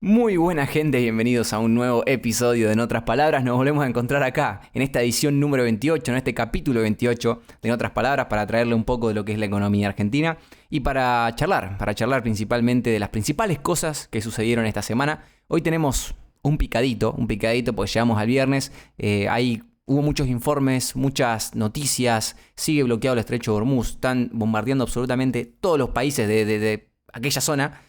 Muy buena gente, bienvenidos a un nuevo episodio de En Otras Palabras. Nos volvemos a encontrar acá, en esta edición número 28, en este capítulo 28 de En Otras Palabras, para traerle un poco de lo que es la economía argentina y para charlar principalmente de las principales cosas que sucedieron esta semana. Hoy tenemos un picadito porque llegamos al viernes, hubo muchos informes, muchas noticias, sigue bloqueado el estrecho de Hormuz, están bombardeando absolutamente todos los países de aquella zona,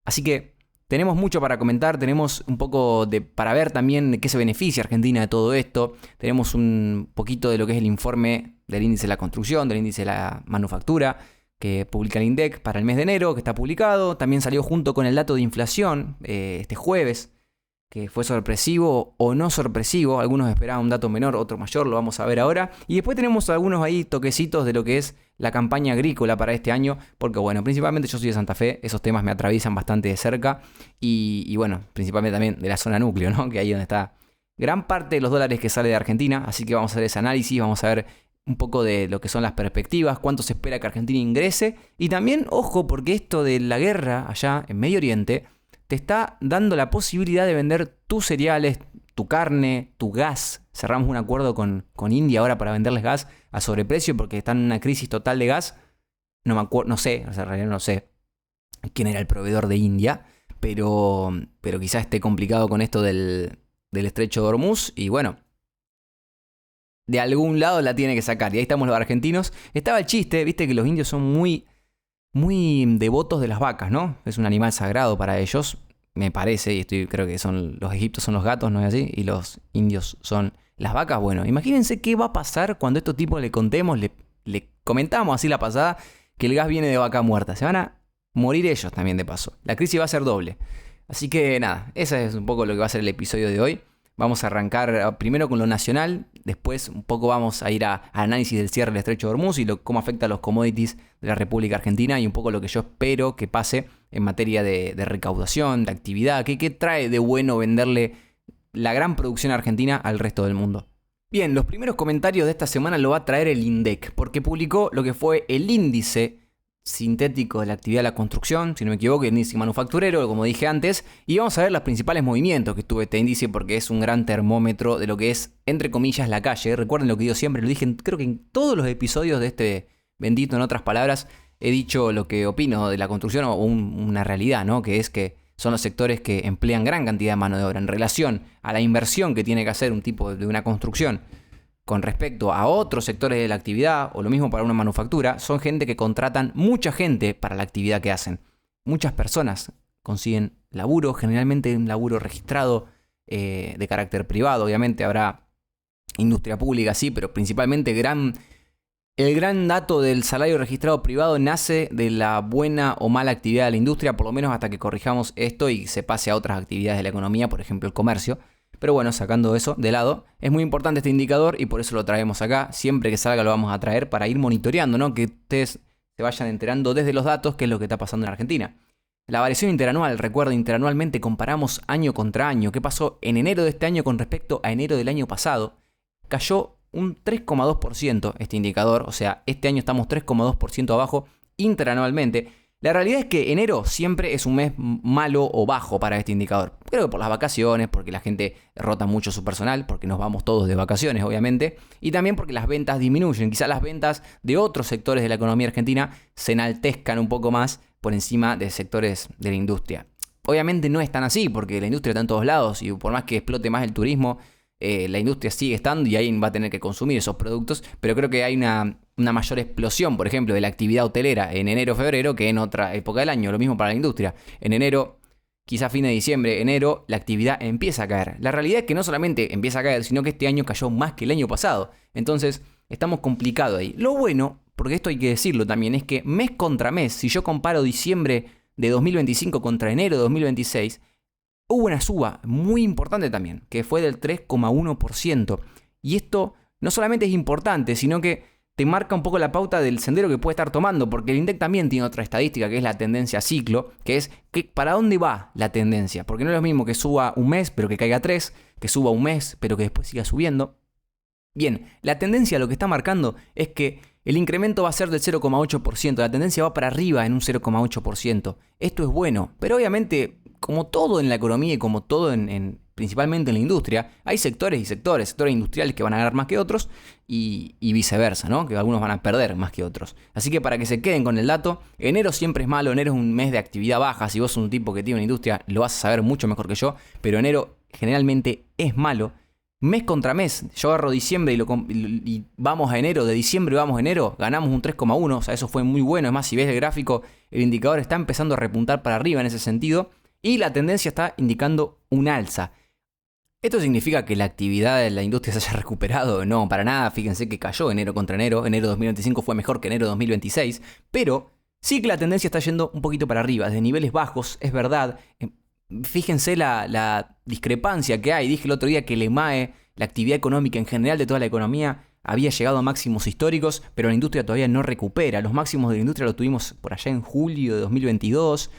así que tenemos mucho para comentar, tenemos un poco para ver también de qué se beneficia Argentina de todo esto. Tenemos un poquito de lo que es el informe del índice de la construcción, del índice de la manufactura, que publica el INDEC para el mes de enero, que está publicado. También salió junto con el dato de inflación este jueves, que fue sorpresivo o no sorpresivo. Algunos esperaban un dato menor, otro mayor, lo vamos a ver ahora. Y después tenemos algunos ahí toquecitos de lo que es la campaña agrícola para este año, porque bueno, principalmente yo soy de Santa Fe, esos temas me atraviesan bastante de cerca y bueno, principalmente también de la zona núcleo, ¿no? Que ahí donde está gran parte de los dólares que sale de Argentina, así que vamos a hacer ese análisis, vamos a ver un poco de lo que son las perspectivas, cuánto se espera que Argentina ingrese y también, ojo, porque esto de la guerra allá en Medio Oriente te está dando la posibilidad de vender tus cereales, tu carne, tu gas. Cerramos un acuerdo con India ahora para venderles gas a sobreprecio porque están en una crisis total de gas. No sé, o sea, en realidad no sé quién era el proveedor de India, pero quizás esté complicado con esto del estrecho de Hormuz y bueno, de algún lado la tiene que sacar. Y ahí estamos los argentinos. Estaba el chiste, viste que los indios son muy devotos de las vacas, ¿no? Es un animal sagrado para ellos, me parece, y creo que los egipcios son los gatos, ¿no es así? Y los indios son las vacas. Bueno, imagínense qué va a pasar cuando a estos tipos le contemos, le comentamos así la pasada, que el gas viene de vaca muerta. Se van a morir ellos también de paso. La crisis va a ser doble. Así que nada, ese es un poco lo que va a ser el episodio de hoy. Vamos a arrancar primero con lo nacional, después un poco vamos a ir a análisis del cierre del estrecho de Hormuz y cómo afecta a los commodities de la República Argentina y un poco lo que yo espero que pase en materia de recaudación, de actividad, qué trae de bueno venderle la gran producción argentina al resto del mundo. Bien, los primeros comentarios de esta semana lo va a traer el INDEC, porque publicó lo que fue el índice sintético de la actividad de la construcción, si no me equivoco, el índice manufacturero, como dije antes, y vamos a ver los principales movimientos que tuvo este índice porque es un gran termómetro de lo que es, entre comillas, la calle. Recuerden lo que digo siempre, lo dije creo que en todos los episodios de este bendito, en otras palabras, he dicho lo que opino de la construcción o una realidad, ¿no? Que es que son los sectores que emplean gran cantidad de mano de obra en relación a la inversión que tiene que hacer un tipo de una construcción con respecto a otros sectores de la actividad, o lo mismo para una manufactura, son gente que contratan mucha gente para la actividad que hacen. Muchas personas consiguen laburo, generalmente un laburo registrado de carácter privado. Obviamente habrá industria pública, sí, pero principalmente el gran dato del salario registrado privado nace de la buena o mala actividad de la industria, por lo menos hasta que corrijamos esto y se pase a otras actividades de la economía, por ejemplo el comercio. Pero bueno, sacando eso de lado, es muy importante este indicador y por eso lo traemos acá. Siempre que salga lo vamos a traer para ir monitoreando, ¿no? Que ustedes se vayan enterando desde los datos qué es lo que está pasando en Argentina. La variación interanual, recuerden, interanualmente comparamos año contra año. ¿Qué pasó en enero de este año con respecto a enero del año pasado? Cayó un 3,2% este indicador, o sea, este año estamos 3,2% abajo interanualmente. La realidad es que enero siempre es un mes malo o bajo para este indicador. Creo que por las vacaciones, porque la gente rota mucho su personal, porque nos vamos todos de vacaciones, obviamente, y también porque las ventas disminuyen. Quizás las ventas de otros sectores de la economía argentina se enaltezcan un poco más por encima de sectores de la industria. Obviamente no es tan así, porque la industria está en todos lados y por más que explote más el turismo, la industria sigue estando y alguien va a tener que consumir esos productos, pero creo que hay una mayor explosión, por ejemplo, de la actividad hotelera en enero o febrero que en otra época del año. Lo mismo para la industria. En enero, quizá fin de diciembre, enero, la actividad empieza a caer. La realidad es que no solamente empieza a caer, sino que este año cayó más que el año pasado. Entonces, estamos complicados ahí. Lo bueno, porque esto hay que decirlo también, es que mes contra mes, si yo comparo diciembre de 2025 contra enero de 2026, hubo una suba muy importante también, que fue del 3,1%. Y esto no solamente es importante, sino que te marca un poco la pauta del sendero que puede estar tomando, porque el INDEC también tiene otra estadística, que es la tendencia ciclo, que es para dónde va la tendencia. Porque no es lo mismo que suba un mes, pero que caiga 3, que suba un mes, pero que después siga subiendo. Bien, la tendencia lo que está marcando es que el incremento va a ser del 0,8%, la tendencia va para arriba en un 0,8%. Esto es bueno, pero obviamente como todo en la economía y como todo principalmente en la industria, hay sectores y sectores industriales que van a ganar más que otros y viceversa, ¿no? Que algunos van a perder más que otros. Así que para que se queden con el dato, enero siempre es malo, enero es un mes de actividad baja. Si vos sos un tipo que tiene una industria, lo vas a saber mucho mejor que yo, pero enero generalmente es malo. Mes contra mes, yo agarro diciembre y vamos a enero, de diciembre vamos a enero, ganamos un 3,1, o sea, eso fue muy bueno. Es más, si ves el gráfico, el indicador está empezando a repuntar para arriba en ese sentido y la tendencia está indicando un alza. ¿Esto significa que la actividad de la industria se haya recuperado? No, para nada. Fíjense que cayó enero contra enero. Enero 2025 fue mejor que enero 2026. Pero sí que la tendencia está yendo un poquito para arriba, desde niveles bajos, es verdad. Fíjense la discrepancia que hay. Dije el otro día que el EMAE, la actividad económica en general de toda la economía, había llegado a máximos históricos, pero la industria todavía no recupera. Los máximos de la industria los tuvimos por allá en julio de 2022.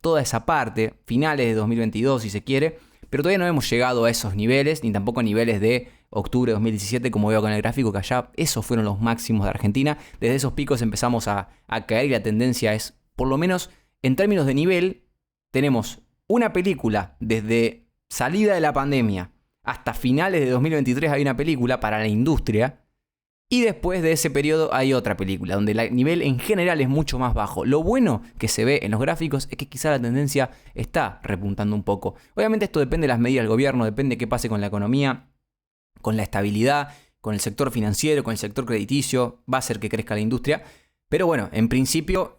Toda esa parte, finales de 2022 si se quiere. Pero todavía no hemos llegado a esos niveles, ni tampoco a niveles de octubre de 2017, como veo con el gráfico, que allá esos fueron los máximos de Argentina. Desde esos picos empezamos a caer y la tendencia es, por lo menos en términos de nivel, tenemos una película desde salida de la pandemia hasta finales de 2023 hay una película para la industria. Y después de ese periodo hay otra película, donde el nivel en general es mucho más bajo. Lo bueno que se ve en los gráficos es que quizá la tendencia está repuntando un poco. Obviamente esto depende de las medidas del gobierno, depende de qué pase con la economía, con la estabilidad, con el sector financiero, con el sector crediticio. Va a hacer que crezca la industria. Pero bueno, en principio,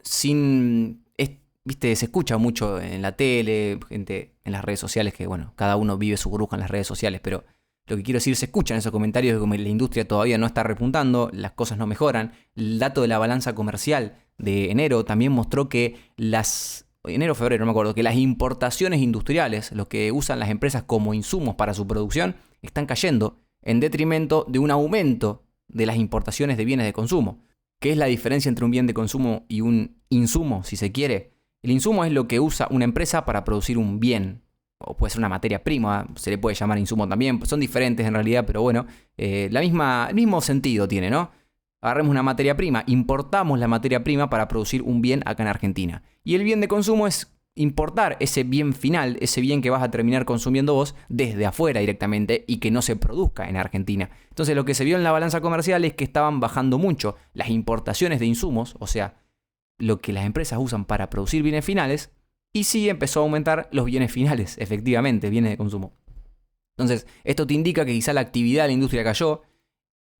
viste, se escucha mucho en la tele, gente en las redes sociales, que bueno, cada uno vive su burbuja en las redes sociales, pero lo que quiero decir, se escuchan esos comentarios de que la industria todavía no está repuntando, las cosas no mejoran. El dato de la balanza comercial de enero también mostró que febrero, no me acuerdo, que las importaciones industriales, lo que usan las empresas como insumos para su producción, están cayendo en detrimento de un aumento de las importaciones de bienes de consumo. ¿Qué es la diferencia entre un bien de consumo y un insumo, si se quiere? El insumo es lo que usa una empresa para producir un bien, o puede ser una materia prima, se le puede llamar insumo también, son diferentes en realidad, pero bueno, el mismo sentido tiene, ¿no? Agarremos una materia prima, importamos la materia prima para producir un bien acá en Argentina. Y el bien de consumo es importar ese bien final, ese bien que vas a terminar consumiendo vos desde afuera directamente y que no se produzca en Argentina. Entonces lo que se vio en la balanza comercial es que estaban bajando mucho las importaciones de insumos, o sea, lo que las empresas usan para producir bienes finales. Y sí empezó a aumentar los bienes finales, efectivamente, bienes de consumo. Entonces, esto te indica que quizá la actividad de la industria cayó,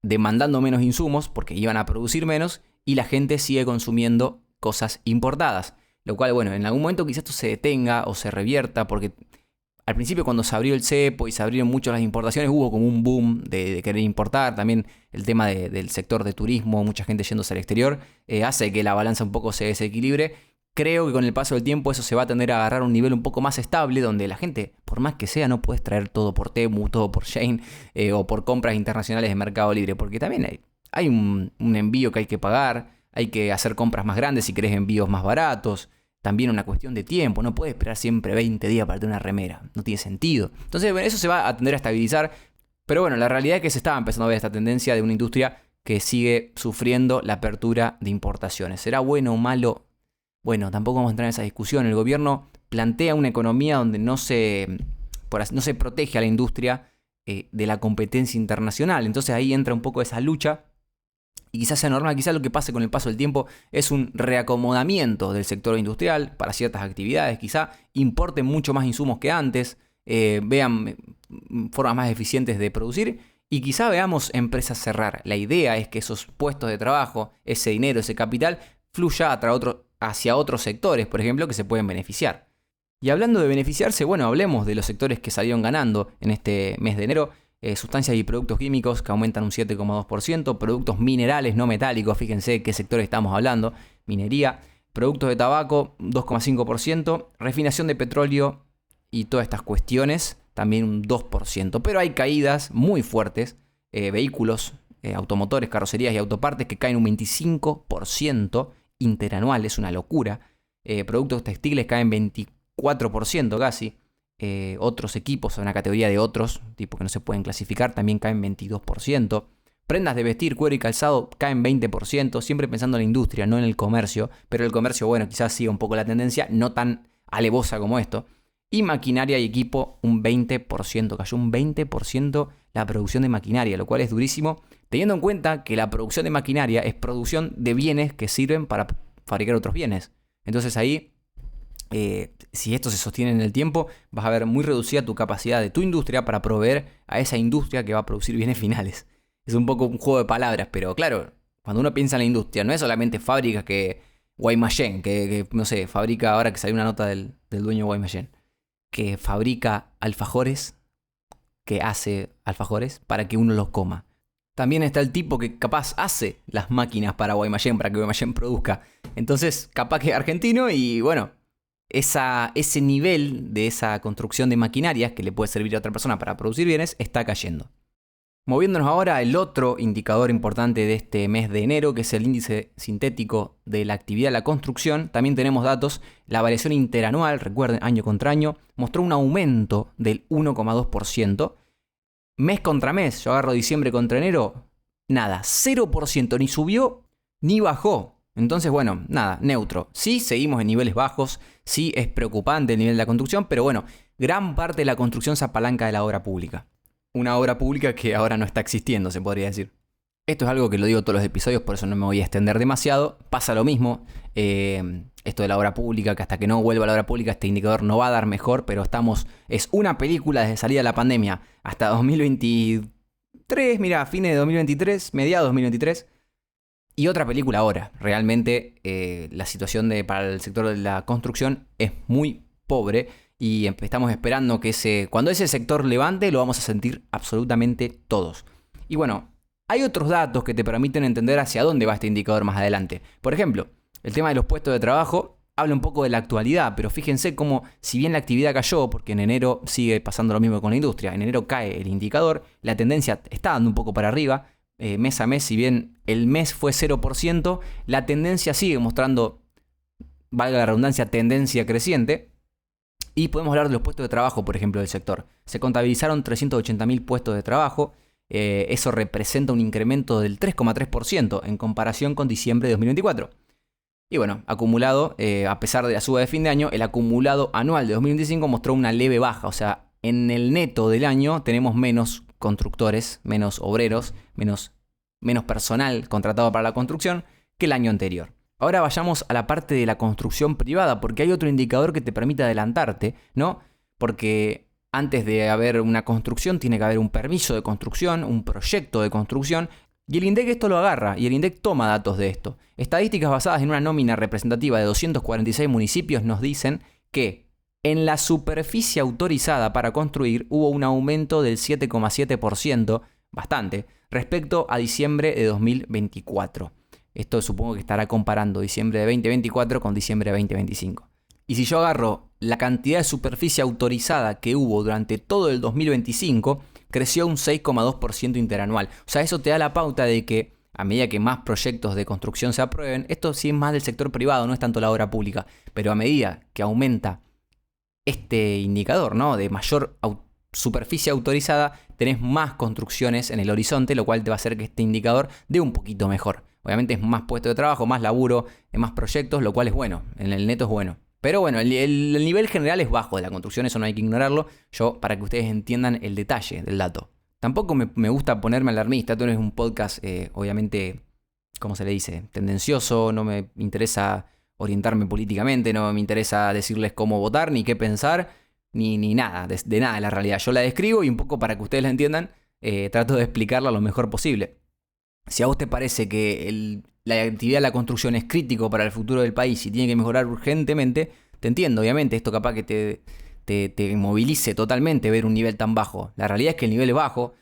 demandando menos insumos porque iban a producir menos y la gente sigue consumiendo cosas importadas. Lo cual, bueno, en algún momento quizás esto se detenga o se revierta porque al principio cuando se abrió el cepo y se abrieron mucho las importaciones hubo como un boom de querer importar. También el tema del sector de turismo, mucha gente yéndose al exterior, hace que la balanza un poco se desequilibre. Creo que con el paso del tiempo eso se va a tender a agarrar un nivel un poco más estable, donde la gente, por más que sea, no puedes traer todo por Temu, todo por Shein o por compras internacionales de Mercado Libre, porque también hay un envío que hay que pagar, hay que hacer compras más grandes si querés envíos más baratos, también una cuestión de tiempo, no puedes esperar siempre 20 días para tener una remera, no tiene sentido. Entonces, bueno, eso se va a tender a estabilizar, pero bueno, la realidad es que se estaba empezando a ver esta tendencia de una industria que sigue sufriendo la apertura de importaciones. ¿Será bueno o malo? Bueno, tampoco vamos a entrar en esa discusión. El gobierno plantea una economía donde no se protege a la industria de la competencia internacional. Entonces ahí entra un poco esa lucha y quizás sea normal, quizás lo que pase con el paso del tiempo es un reacomodamiento del sector industrial para ciertas actividades. Quizá importen mucho más insumos que antes, vean formas más eficientes de producir y quizá veamos empresas cerrar. La idea es que esos puestos de trabajo, ese dinero, ese capital, fluya hacia otros sectores, por ejemplo, que se pueden beneficiar. Y hablando de beneficiarse, bueno, hablemos de los sectores que salieron ganando en este mes de enero. Sustancias y productos químicos que aumentan un 7,2%, productos minerales no metálicos, fíjense qué sectores estamos hablando, minería, productos de tabaco 2,5%, refinación de petróleo y todas estas cuestiones también un 2%. Pero hay caídas muy fuertes, vehículos, automotores, carrocerías y autopartes que caen un 25% interanual, es una locura. Productos textiles caen 24% casi. Otros equipos, una categoría de otros, tipo que no se pueden clasificar, también caen 22%. Prendas de vestir, cuero y calzado caen 20%, siempre pensando en la industria, no en el comercio. Pero el comercio, bueno, quizás siga un poco la tendencia, no tan alevosa como esto. Y maquinaria y equipo un 20%, cayó un 20% la producción de maquinaria, lo cual es durísimo, teniendo en cuenta que la producción de maquinaria es producción de bienes que sirven para fabricar otros bienes. Entonces ahí, si esto se sostiene en el tiempo, vas a ver muy reducida tu capacidad de tu industria para proveer a esa industria que va a producir bienes finales. Es un poco un juego de palabras, pero claro, cuando uno piensa en la industria, no es solamente fábricas que Guaymallén, que no sé, fabrica, ahora que salió una nota del dueño de Guaymallén, que fabrica alfajores, que hace alfajores para que uno los coma. También está el tipo que capaz hace las máquinas para Guaymallén, para que Guaymallén produzca. Entonces, capaz que es argentino y bueno, ese nivel de esa construcción de maquinarias que le puede servir a otra persona para producir bienes está cayendo. Moviéndonos ahora al otro indicador importante de este mes de enero, que es el índice sintético de la actividad de la construcción. También tenemos datos, la variación interanual, recuerden, año contra año, mostró un aumento del 1,2%. Mes contra mes, yo agarro diciembre contra enero, nada, 0%, ni subió ni bajó. Entonces, bueno, nada, neutro. Sí, seguimos en niveles bajos, sí es preocupante el nivel de la construcción, pero bueno, gran parte de la construcción se apalanca de la obra pública. Una obra pública que ahora no está existiendo, se podría decir. Esto es algo que lo digo todos los episodios, por eso no me voy a extender demasiado. Pasa lo mismo, esto de la obra pública, que hasta que no vuelva a la obra pública este indicador no va a dar mejor, pero es una película desde salida de la pandemia hasta 2023, mira, fines de 2023, mediados de 2023, y otra película ahora. Realmente la situación para el sector de la construcción es muy pobre. Y estamos esperando que cuando ese sector levante lo vamos a sentir absolutamente todos. Y bueno, hay otros datos que te permiten entender hacia dónde va este indicador más adelante. Por ejemplo, el tema de los puestos de trabajo habla un poco de la actualidad, pero fíjense cómo, si bien la actividad cayó, porque en enero sigue pasando lo mismo con la industria, en enero cae el indicador, la tendencia está dando un poco para arriba, mes a mes, si bien el mes fue 0%, la tendencia sigue mostrando, valga la redundancia, tendencia creciente. Y podemos hablar de los puestos de trabajo, por ejemplo, del sector. Se contabilizaron 380.000 puestos de trabajo. Eso representa un incremento del 3,3% en comparación con diciembre de 2024. Y bueno, acumulado, a pesar de la suba de fin de año, el acumulado anual de 2025 mostró una leve baja. O sea, en el neto del año tenemos menos constructores, menos obreros, menos personal contratado para la construcción que el año anterior. Ahora vayamos a la parte de la construcción privada, porque hay otro indicador que te permite adelantarte, ¿no? Porque antes de haber una construcción tiene que haber un permiso de construcción, un proyecto de construcción, y el INDEC esto lo agarra, y el INDEC toma datos de esto. Estadísticas basadas en una nómina representativa de 246 municipios nos dicen que en la superficie autorizada para construir hubo un aumento del 7,7%, bastante, respecto a diciembre de 2024. Esto supongo que estará comparando diciembre de 2024 con diciembre de 2025. Y si yo agarro la cantidad de superficie autorizada que hubo durante todo el 2025, creció un 6,2% interanual. O sea, eso te da la pauta de que a medida que más proyectos de construcción se aprueben, esto sí es más del sector privado, no es tanto la obra pública, pero a medida que aumenta este indicador, ¿no?, de mayor superficie autorizada, tenés más construcciones en el horizonte, lo cual te va a hacer que este indicador dé un poquito mejor. Obviamente es más puesto de trabajo, más laburo, más proyectos, lo cual es bueno. En el neto es bueno. Pero bueno, el nivel general es bajo de la construcción, eso no hay que ignorarlo. Yo, para que ustedes entiendan el detalle del dato. Tampoco me gusta ponerme alarmista. Esto no es un podcast, obviamente, ¿cómo se le dice? Tendencioso, no me interesa orientarme políticamente, no me interesa decirles cómo votar, ni qué pensar, ni nada, de nada de la realidad. Yo la describo y un poco para que ustedes la entiendan, trato de explicarla lo mejor posible. Si a vos te parece que la actividad de la construcción es crítico para el futuro del país y tiene que mejorar urgentemente, te entiendo, obviamente, esto capaz que te movilice totalmente ver un nivel tan bajo. La realidad es que el nivel es bajo.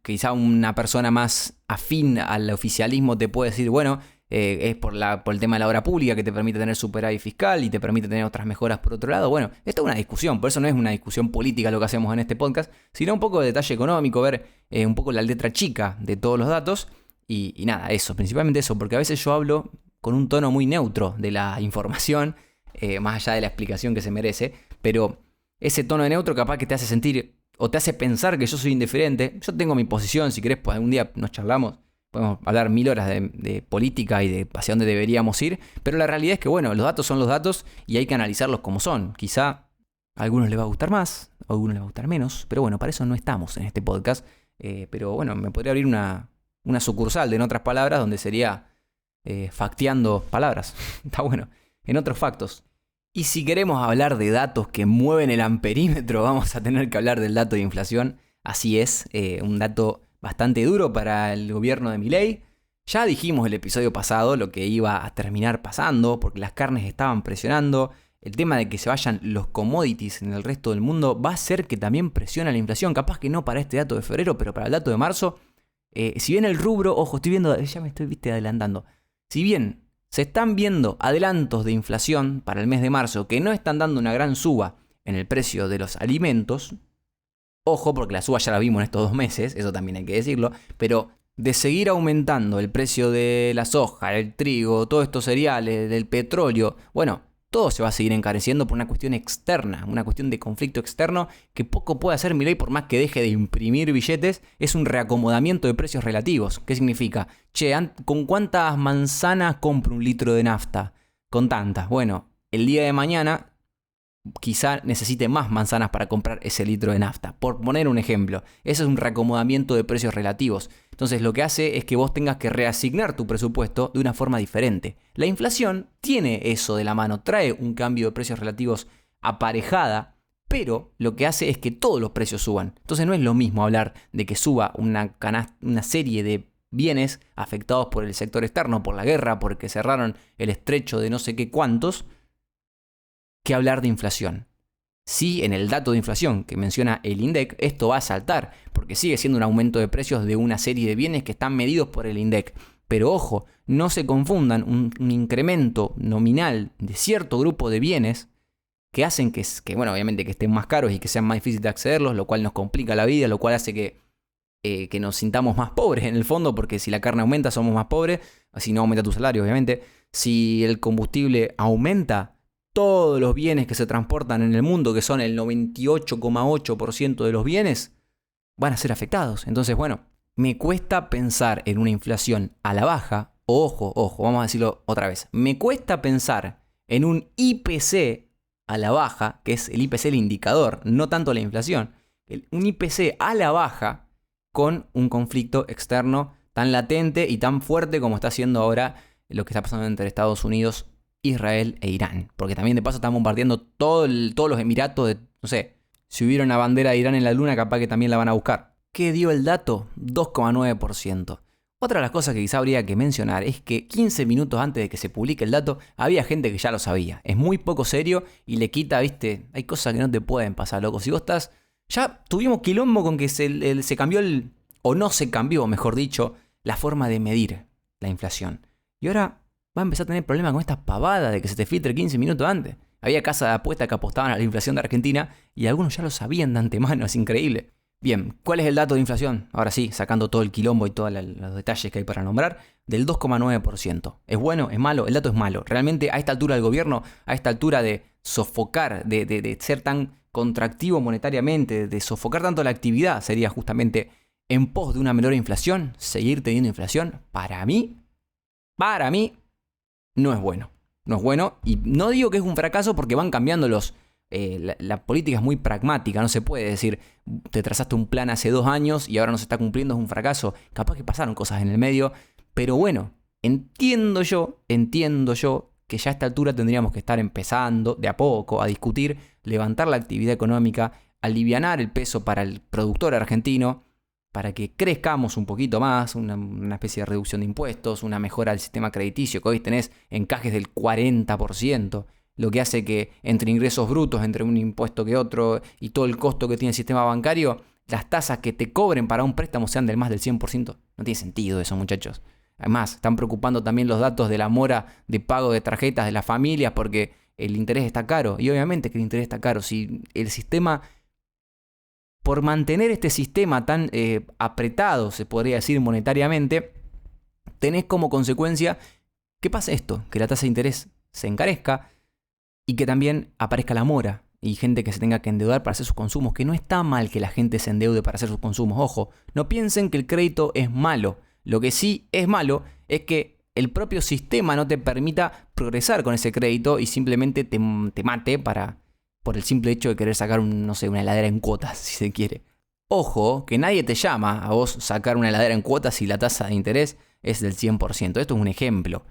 Quizá una persona más afín al oficialismo te puede decir, bueno, es por el tema de la obra pública que te permite tener superávit fiscal y te permite tener otras mejoras por otro lado. Bueno, esto es una discusión, por eso no es una discusión política lo que hacemos en este podcast, sino un poco de detalle económico, ver un poco la letra chica de todos los datos y nada, eso, principalmente eso, porque a veces yo hablo con un tono muy neutro de la información, más allá de la explicación que se merece, pero ese tono de neutro capaz que te hace sentir o te hace pensar que yo soy indiferente. Yo tengo mi posición, si querés, pues algún día nos charlamos. podemos hablar 1000 horas de política y de hacia dónde deberíamos ir, pero la realidad es que, bueno, los datos son los datos y hay que analizarlos como son. Quizá a algunos les va a gustar más, a algunos les va a gustar menos, pero bueno, para eso no estamos en este podcast. Pero bueno, me podría abrir una sucursal de En Otras Palabras, donde sería facteando palabras. Está bueno, en otros factos. Y si queremos hablar de datos que mueven el amperímetro, vamos a tener que hablar del dato de inflación. Así es, un dato bastante duro para el gobierno de Milei. Ya dijimos el episodio pasado lo que iba a terminar pasando, porque las carnes estaban presionando. El tema de que se vayan los commodities en el resto del mundo va a hacer que también presione la inflación. Capaz que no para este dato de febrero, pero para el dato de marzo. Si bien el rubro, ojo, estoy viendo, ya me estoy adelantando. Si bien se están viendo adelantos de inflación para el mes de marzo que no están dando una gran suba en el precio de los alimentos, ojo, porque la suba ya la vimos en estos 2 meses, eso también hay que decirlo, pero de seguir aumentando el precio de la soja, el trigo, todos estos cereales, del petróleo, bueno, todo se va a seguir encareciendo por una cuestión externa, una cuestión de conflicto externo que poco puede hacer Milei por más que deje de imprimir billetes. Es un reacomodamiento de precios relativos. ¿Qué significa? Che, ¿con cuántas manzanas compro un litro de nafta? Con tantas. Bueno, el día de mañana quizá necesite más manzanas para comprar ese litro de nafta. Por poner un ejemplo, eso es un reacomodamiento de precios relativos. Entonces lo que hace es que vos tengas que reasignar tu presupuesto de una forma diferente. La inflación tiene eso de la mano, trae un cambio de precios relativos aparejada, pero lo que hace es que todos los precios suban. Entonces no es lo mismo hablar de que suba una serie de bienes afectados por el sector externo, por la guerra, porque cerraron el estrecho de no sé qué cuántos, que hablar de inflación. Sí, en el dato de inflación que menciona el INDEC, esto va a saltar, porque sigue siendo un aumento de precios de una serie de bienes que están medidos por el INDEC. Pero ojo, no se confundan un incremento nominal de cierto grupo de bienes que hacen que, bueno, obviamente que estén más caros y que sean más difíciles de accederlos, lo cual nos complica la vida, lo cual hace que nos sintamos más pobres en el fondo, porque si la carne aumenta somos más pobres, si no aumenta tu salario, obviamente. Si el combustible aumenta, todos los bienes que se transportan en el mundo, que son el 98,8% de los bienes, van a ser afectados. Entonces, bueno, me cuesta pensar en una inflación a la baja. Ojo, vamos a decirlo otra vez. Me cuesta pensar en un IPC a la baja, que es el IPC el indicador, no tanto la inflación. Un IPC a la baja con un conflicto externo tan latente y tan fuerte como está haciendo ahora lo que está pasando entre Estados Unidos, Israel e Irán. Porque también de paso están bombardeando todos los Emiratos. No sé, si hubiera una bandera de Irán en la luna, capaz que también la van a buscar. ¿Qué dio el dato? 2,9%. Otra de las cosas que quizá habría que mencionar es que 15 minutos antes de que se publique el dato, había gente que ya lo sabía. Es muy poco serio y le quita, viste, hay cosas que no te pueden pasar, loco. Si vos estás... Ya tuvimos quilombo con que se cambió o no se cambió, mejor dicho, la forma de medir la inflación. Y ahora va a empezar a tener problemas con esta pavada de que se te filtre 15 minutos antes. Había casas de apuestas que apostaban a la inflación de Argentina y algunos ya lo sabían de antemano, es increíble. Bien, ¿cuál es el dato de inflación? Ahora sí, sacando todo el quilombo y todos los detalles que hay para nombrar, del 2,9%. ¿Es bueno? ¿Es malo? El dato es malo. Realmente a esta altura del gobierno, a esta altura de sofocar, de ser tan contractivo monetariamente, de sofocar tanto la actividad, sería justamente en pos de una menor inflación, seguir teniendo inflación, para mí, no es bueno. No es bueno, y no digo que es un fracaso porque van cambiando la política es muy pragmática, no se puede decir, te trazaste un plan hace 2 años y ahora no se está cumpliendo, es un fracaso. Capaz que pasaron cosas en el medio, pero bueno, entiendo yo que ya a esta altura tendríamos que estar empezando de a poco a discutir, levantar la actividad económica, alivianar el peso para el productor argentino, para que crezcamos un poquito más, una especie de reducción de impuestos, una mejora del sistema crediticio, que hoy tenés encajes del 40%, lo que hace que entre ingresos brutos, entre un impuesto que otro y todo el costo que tiene el sistema bancario, las tasas que te cobren para un préstamo sean del más del 100%. No tiene sentido eso, muchachos. Además, están preocupando también los datos de la mora de pago de tarjetas de las familias porque el interés está caro. Y obviamente que el interés está caro. Si el sistema... Por mantener este sistema tan apretado, se podría decir monetariamente, tenés como consecuencia que pase esto, que la tasa de interés se encarezca y que también aparezca la mora y gente que se tenga que endeudar para hacer sus consumos, que no está mal que la gente se endeude para hacer sus consumos. Ojo, no piensen que el crédito es malo, Lo que sí es malo es que el propio sistema no te permita progresar con ese crédito y simplemente te mate por el simple hecho de querer sacar no sé, una heladera en cuotas, si se quiere. Ojo, que nadie te llama a vos sacar una heladera en cuotas si la tasa de interés es del 100%. Esto es un ejemplo.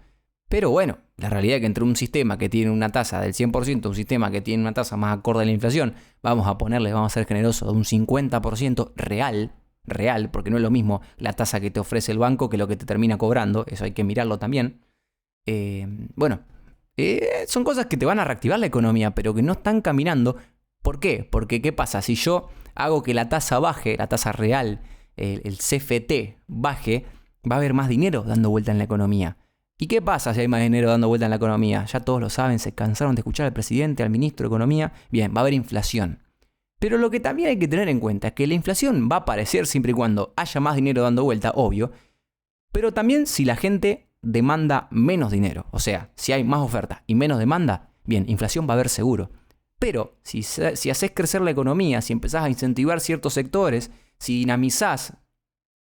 Pero bueno, la realidad es que entre un sistema que tiene una tasa del 100%, un sistema que tiene una tasa más acorde a la inflación, vamos a ser generosos, de un 50% real, porque no es lo mismo la tasa que te ofrece el banco que lo que te termina cobrando, eso hay que mirarlo también. Son cosas que te van a reactivar la economía, pero que no están caminando. ¿Por qué? Porque ¿qué pasa? Si yo hago que la tasa baje, la tasa real, el CFT baje, va a haber más dinero dando vuelta en la economía. ¿Y qué pasa si hay más dinero dando vuelta en la economía? Ya todos lo saben, se cansaron de escuchar al presidente, al ministro de Economía. Bien, va a haber inflación. Pero lo que también hay que tener en cuenta es que la inflación va a aparecer siempre y cuando haya más dinero dando vuelta, obvio. Pero también si la gente demanda menos dinero. O sea, si hay más oferta y menos demanda, bien, inflación va a haber seguro. Pero si haces crecer la economía, si empezás a incentivar ciertos sectores, si dinamizás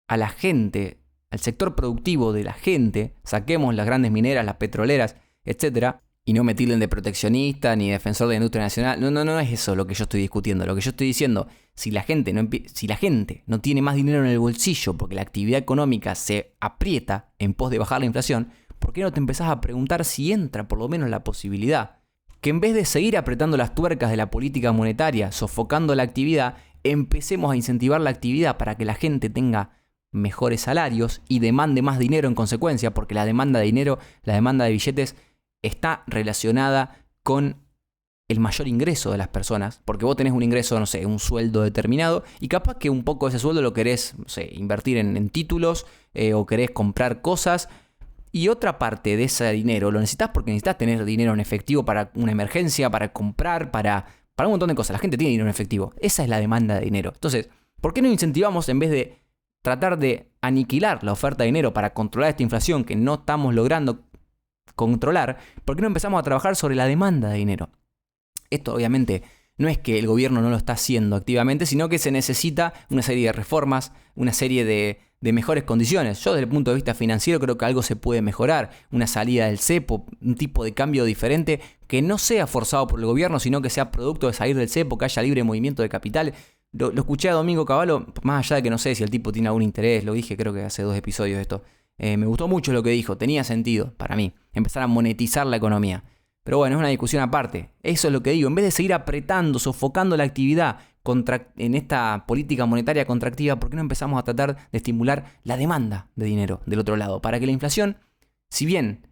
a la gente, al sector productivo de la gente, saquemos las grandes mineras, las petroleras, etc., y no me tilden de proteccionista ni defensor de la industria nacional. No es eso lo que yo estoy discutiendo. Lo que yo estoy diciendo, si la gente no tiene más dinero en el bolsillo porque la actividad económica se aprieta en pos de bajar la inflación, ¿por qué no te empezás a preguntar si entra por lo menos la posibilidad que en vez de seguir apretando las tuercas de la política monetaria, sofocando la actividad, empecemos a incentivar la actividad para que la gente tenga mejores salarios y demande más dinero en consecuencia, porque la demanda de dinero, la demanda de billetes está relacionada con el mayor ingreso de las personas, porque vos tenés un ingreso, no sé, un sueldo determinado, y capaz que un poco de ese sueldo lo querés, no sé, invertir en títulos, o querés comprar cosas, y otra parte de ese dinero lo necesitas porque necesitas tener dinero en efectivo para una emergencia, para comprar, para un montón de cosas. La gente tiene dinero en efectivo. Esa es la demanda de dinero. Entonces, ¿por qué no incentivamos en vez de tratar de aniquilar la oferta de dinero para controlar esta inflación que no estamos logrando controlar? ¿Por qué no empezamos a trabajar sobre la demanda de dinero? Esto obviamente no es que el gobierno no lo está haciendo activamente, sino que se necesita una serie de reformas, una serie de mejores condiciones. Yo desde el punto de vista financiero creo que algo se puede mejorar, una salida del cepo, un tipo de cambio diferente que no sea forzado por el gobierno, sino que sea producto de salir del cepo, que haya libre movimiento de capital. Lo escuché a Domingo Cavallo, más allá de que no sé si el tipo tiene algún interés, lo dije creo que hace 2 episodios de esto. Me gustó mucho lo que dijo, tenía sentido para mí, empezar a monetizar la economía. Pero bueno, es una discusión aparte. Eso es lo que digo, en vez de seguir apretando, sofocando la actividad en esta política monetaria contractiva, ¿por qué no empezamos a tratar de estimular la demanda de dinero del otro lado? Para que la inflación, si bien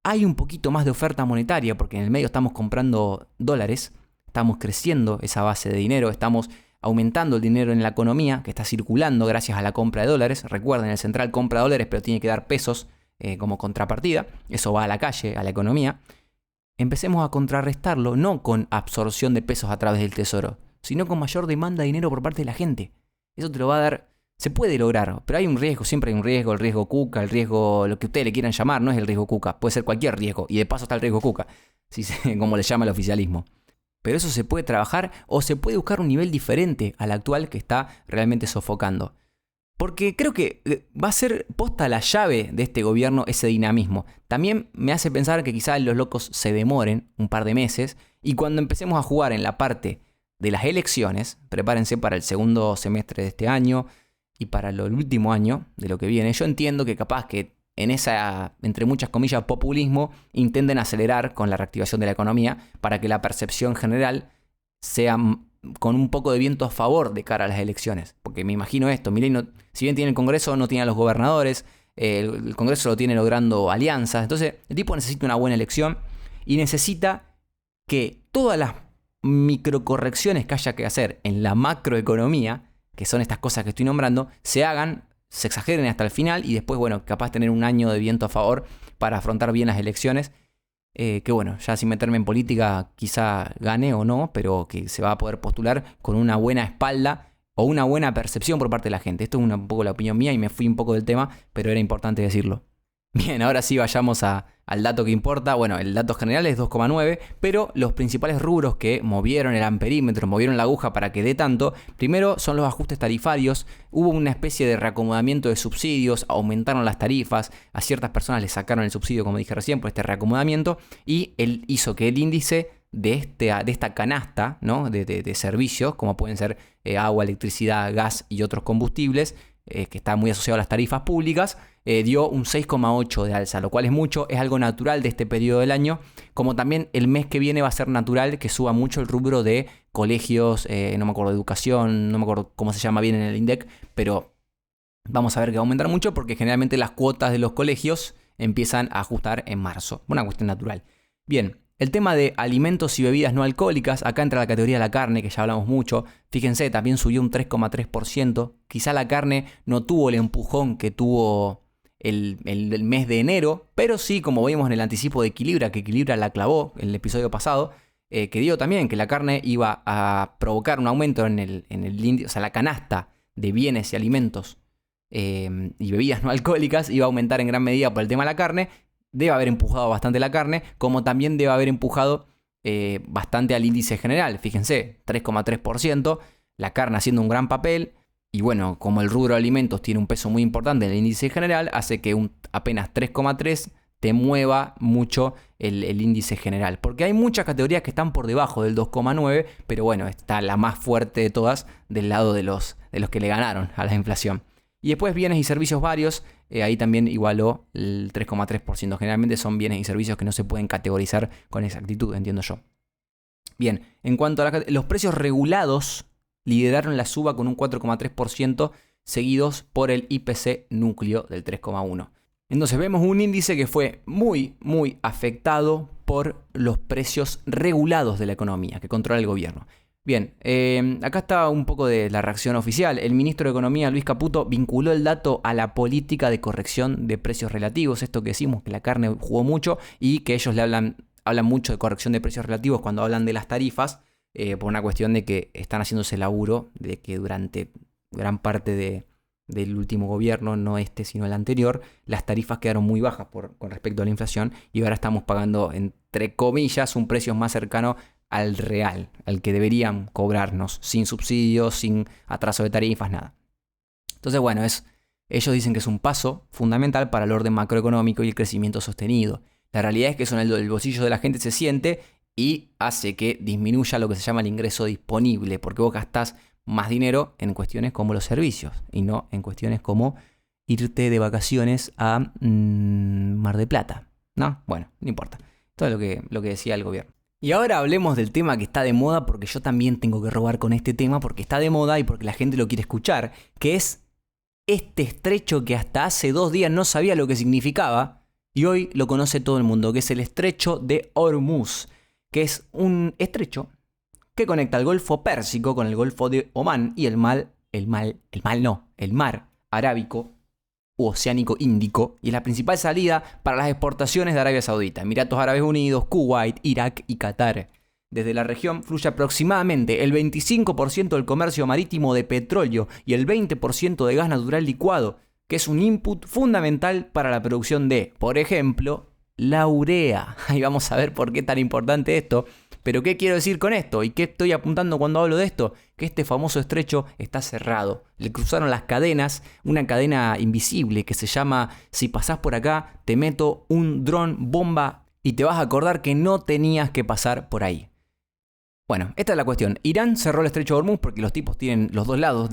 hay un poquito más de oferta monetaria, porque en el medio estamos comprando dólares, estamos creciendo esa base de dinero, estamos aumentando el dinero en la economía que está circulando gracias a la compra de dólares. Recuerden, el central compra dólares, pero tiene que dar pesos como contrapartida. Eso va a la calle, a la economía. Empecemos a contrarrestarlo no con absorción de pesos a través del tesoro, sino con mayor demanda de dinero por parte de la gente. Eso te lo va a dar, se puede lograr, pero hay un riesgo, siempre hay un riesgo, el riesgo Cuca, el riesgo, lo que ustedes le quieran llamar, no es el riesgo Cuca, puede ser cualquier riesgo, y de paso está el riesgo Cuca, como le llama el oficialismo. Pero eso se puede trabajar o se puede buscar un nivel diferente al actual que está realmente sofocando. Porque creo que va a ser posta la llave de este gobierno ese dinamismo. También me hace pensar que quizás los locos se demoren un par de meses y cuando empecemos a jugar en la parte de las elecciones, prepárense para el segundo semestre de este año y para el último año de lo que viene. Yo entiendo que capaz que en esa, entre muchas comillas, populismo, intenten acelerar con la reactivación de la economía para que la percepción general sea con un poco de viento a favor de cara a las elecciones. Porque me imagino esto, Milei si bien tiene el Congreso, no tiene a los gobernadores, el Congreso lo tiene logrando alianzas, entonces el tipo necesita una buena elección y necesita que todas las microcorrecciones que haya que hacer en la macroeconomía, que son estas cosas que estoy nombrando, se exageren hasta el final y después, bueno, capaz tener un año de viento a favor para afrontar bien las elecciones. Que bueno, ya sin meterme en política quizá gane o no, pero que se va a poder postular con una buena espalda o una buena percepción por parte de la gente. Esto es un poco la opinión mía y me fui un poco del tema, pero era importante decirlo. Bien, ahora sí vayamos al dato que importa. Bueno, el dato general es 2,9, pero los principales rubros que movieron el amperímetro, movieron la aguja para que dé tanto, primero son los ajustes tarifarios. Hubo una especie de reacomodamiento de subsidios, aumentaron las tarifas, a ciertas personas les sacaron el subsidio, como dije recién, por este reacomodamiento, y él hizo que el índice de esta canasta, ¿no? de servicios, como pueden ser agua, electricidad, gas y otros combustibles, que está muy asociado a las tarifas públicas, dio un 6,8 de alza, lo cual es mucho, es algo natural de este periodo del año, como también el mes que viene va a ser natural que suba mucho el rubro de colegios, no me acuerdo de educación, no me acuerdo cómo se llama bien en el INDEC, pero vamos a ver que va a aumentar mucho porque generalmente las cuotas de los colegios empiezan a ajustar en marzo, una cuestión natural. Bien. El tema de alimentos y bebidas no alcohólicas, acá entra la categoría de la carne, que ya hablamos mucho. Fíjense, también subió un 3,3%. Quizá la carne no tuvo el empujón que tuvo el mes de enero, pero sí, como vimos en el anticipo de Equilibra, que Equilibra la clavó en el episodio pasado, que dio también que la carne iba a provocar un aumento en el índice, o sea, la canasta de bienes y alimentos y bebidas no alcohólicas iba a aumentar en gran medida por el tema de la carne. Debe haber empujado bastante la carne, como también debe haber empujado bastante al índice general. Fíjense, 3,3%, la carne haciendo un gran papel. Y bueno, como el rubro de alimentos tiene un peso muy importante en el índice general, hace que apenas 3,3 te mueva mucho el índice general. Porque hay muchas categorías que están por debajo del 2,9, pero bueno, está la más fuerte de todas del lado de los que le ganaron a la inflación. Y después bienes y servicios varios, ahí también igualó el 3,3%. Generalmente son bienes y servicios que no se pueden categorizar con exactitud, entiendo yo. Bien, en cuanto a los precios regulados, lideraron la suba con un 4,3%, seguidos por el IPC núcleo del 3,1%. Entonces vemos un índice que fue muy, muy afectado por los precios regulados de la economía que controla el gobierno. Bien, acá está un poco de la reacción oficial. El ministro de Economía, Luis Caputo, vinculó el dato a la política de corrección de precios relativos. Esto que decimos, que la carne jugó mucho y que ellos le hablan mucho de corrección de precios relativos cuando hablan de las tarifas, por una cuestión de que están haciendo ese laburo de que durante gran parte del último gobierno, no este sino el anterior, las tarifas quedaron muy bajas con respecto a la inflación y ahora estamos pagando, entre comillas, un precio más cercano al real, al que deberían cobrarnos, sin subsidios, sin atraso de tarifas, nada. Entonces, bueno, ellos dicen que es un paso fundamental para el orden macroeconómico y el crecimiento sostenido. La realidad es que eso en el bolsillo de la gente se siente y hace que disminuya lo que se llama el ingreso disponible, porque vos gastás más dinero en cuestiones como los servicios y no en cuestiones como irte de vacaciones a Mar del Plata, ¿no? Bueno, no importa. Todo es lo que decía el gobierno. Y ahora hablemos del tema que está de moda, porque yo también tengo que robar con este tema, porque está de moda y porque la gente lo quiere escuchar, que es este estrecho que hasta hace 2 días no sabía lo que significaba y hoy lo conoce todo el mundo, que es el estrecho de Hormuz, que es un estrecho que conecta el Golfo Pérsico con el Golfo de Omán y el mar Arábico u Oceánico Índico, y es la principal salida para las exportaciones de Arabia Saudita, Emiratos Árabes Unidos, Kuwait, Irak y Qatar. Desde la región fluye aproximadamente el 25% del comercio marítimo de petróleo y el 20% de gas natural licuado, que es un input fundamental para la producción de, por ejemplo, la urea. Ahí vamos a ver por qué es tan importante esto. Pero ¿qué quiero decir con esto? ¿Y qué estoy apuntando cuando hablo de esto? Que este famoso estrecho está cerrado. Le cruzaron las cadenas, una cadena invisible que se llama: si pasás por acá, te meto un dron bomba y te vas a acordar que no tenías que pasar por ahí. Bueno, esta es la cuestión. Irán cerró el estrecho de Hormuz porque los tipos tienen los dos lados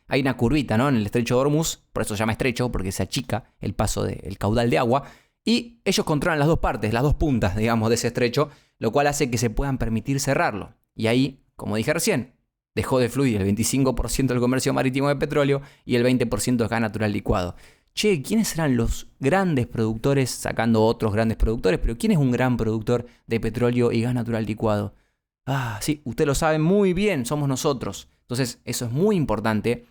hay una curvita, ¿no? En el estrecho de Hormuz, por eso se llama estrecho, porque se achica el paso del caudal de agua. Y ellos controlan las dos partes, las dos puntas, digamos, de ese estrecho, lo cual hace que se puedan permitir cerrarlo. Y ahí, como dije recién, dejó de fluir el 25% del comercio marítimo de petróleo y el 20% de gas natural licuado. Che, ¿quiénes serán los grandes productores, sacando otros grandes productores, pero quién es un gran productor de petróleo y gas natural licuado? Ah, sí, usted lo sabe muy bien, somos nosotros. Entonces, eso es muy importante.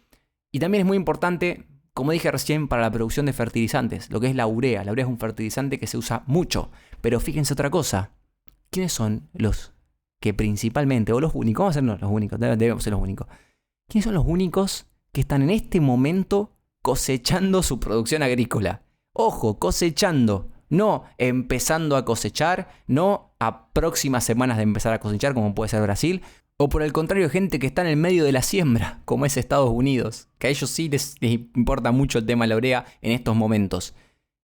Y también es muy importante, como dije recién, para la producción de fertilizantes, lo que es la urea. La urea es un fertilizante que se usa mucho. Pero fíjense otra cosa. ¿Quiénes son los que principalmente, o los únicos, vamos a ser los únicos, debemos ser los únicos. ¿Quiénes son los únicos que están en este momento cosechando su producción agrícola. Ojo, cosechando, no empezando a cosechar, no a próximas semanas de empezar a cosechar como puede ser Brasil, o por el contrario gente que está en el medio de la siembra, como es Estados Unidos, que a ellos sí les importa mucho el tema de la urea en estos momentos.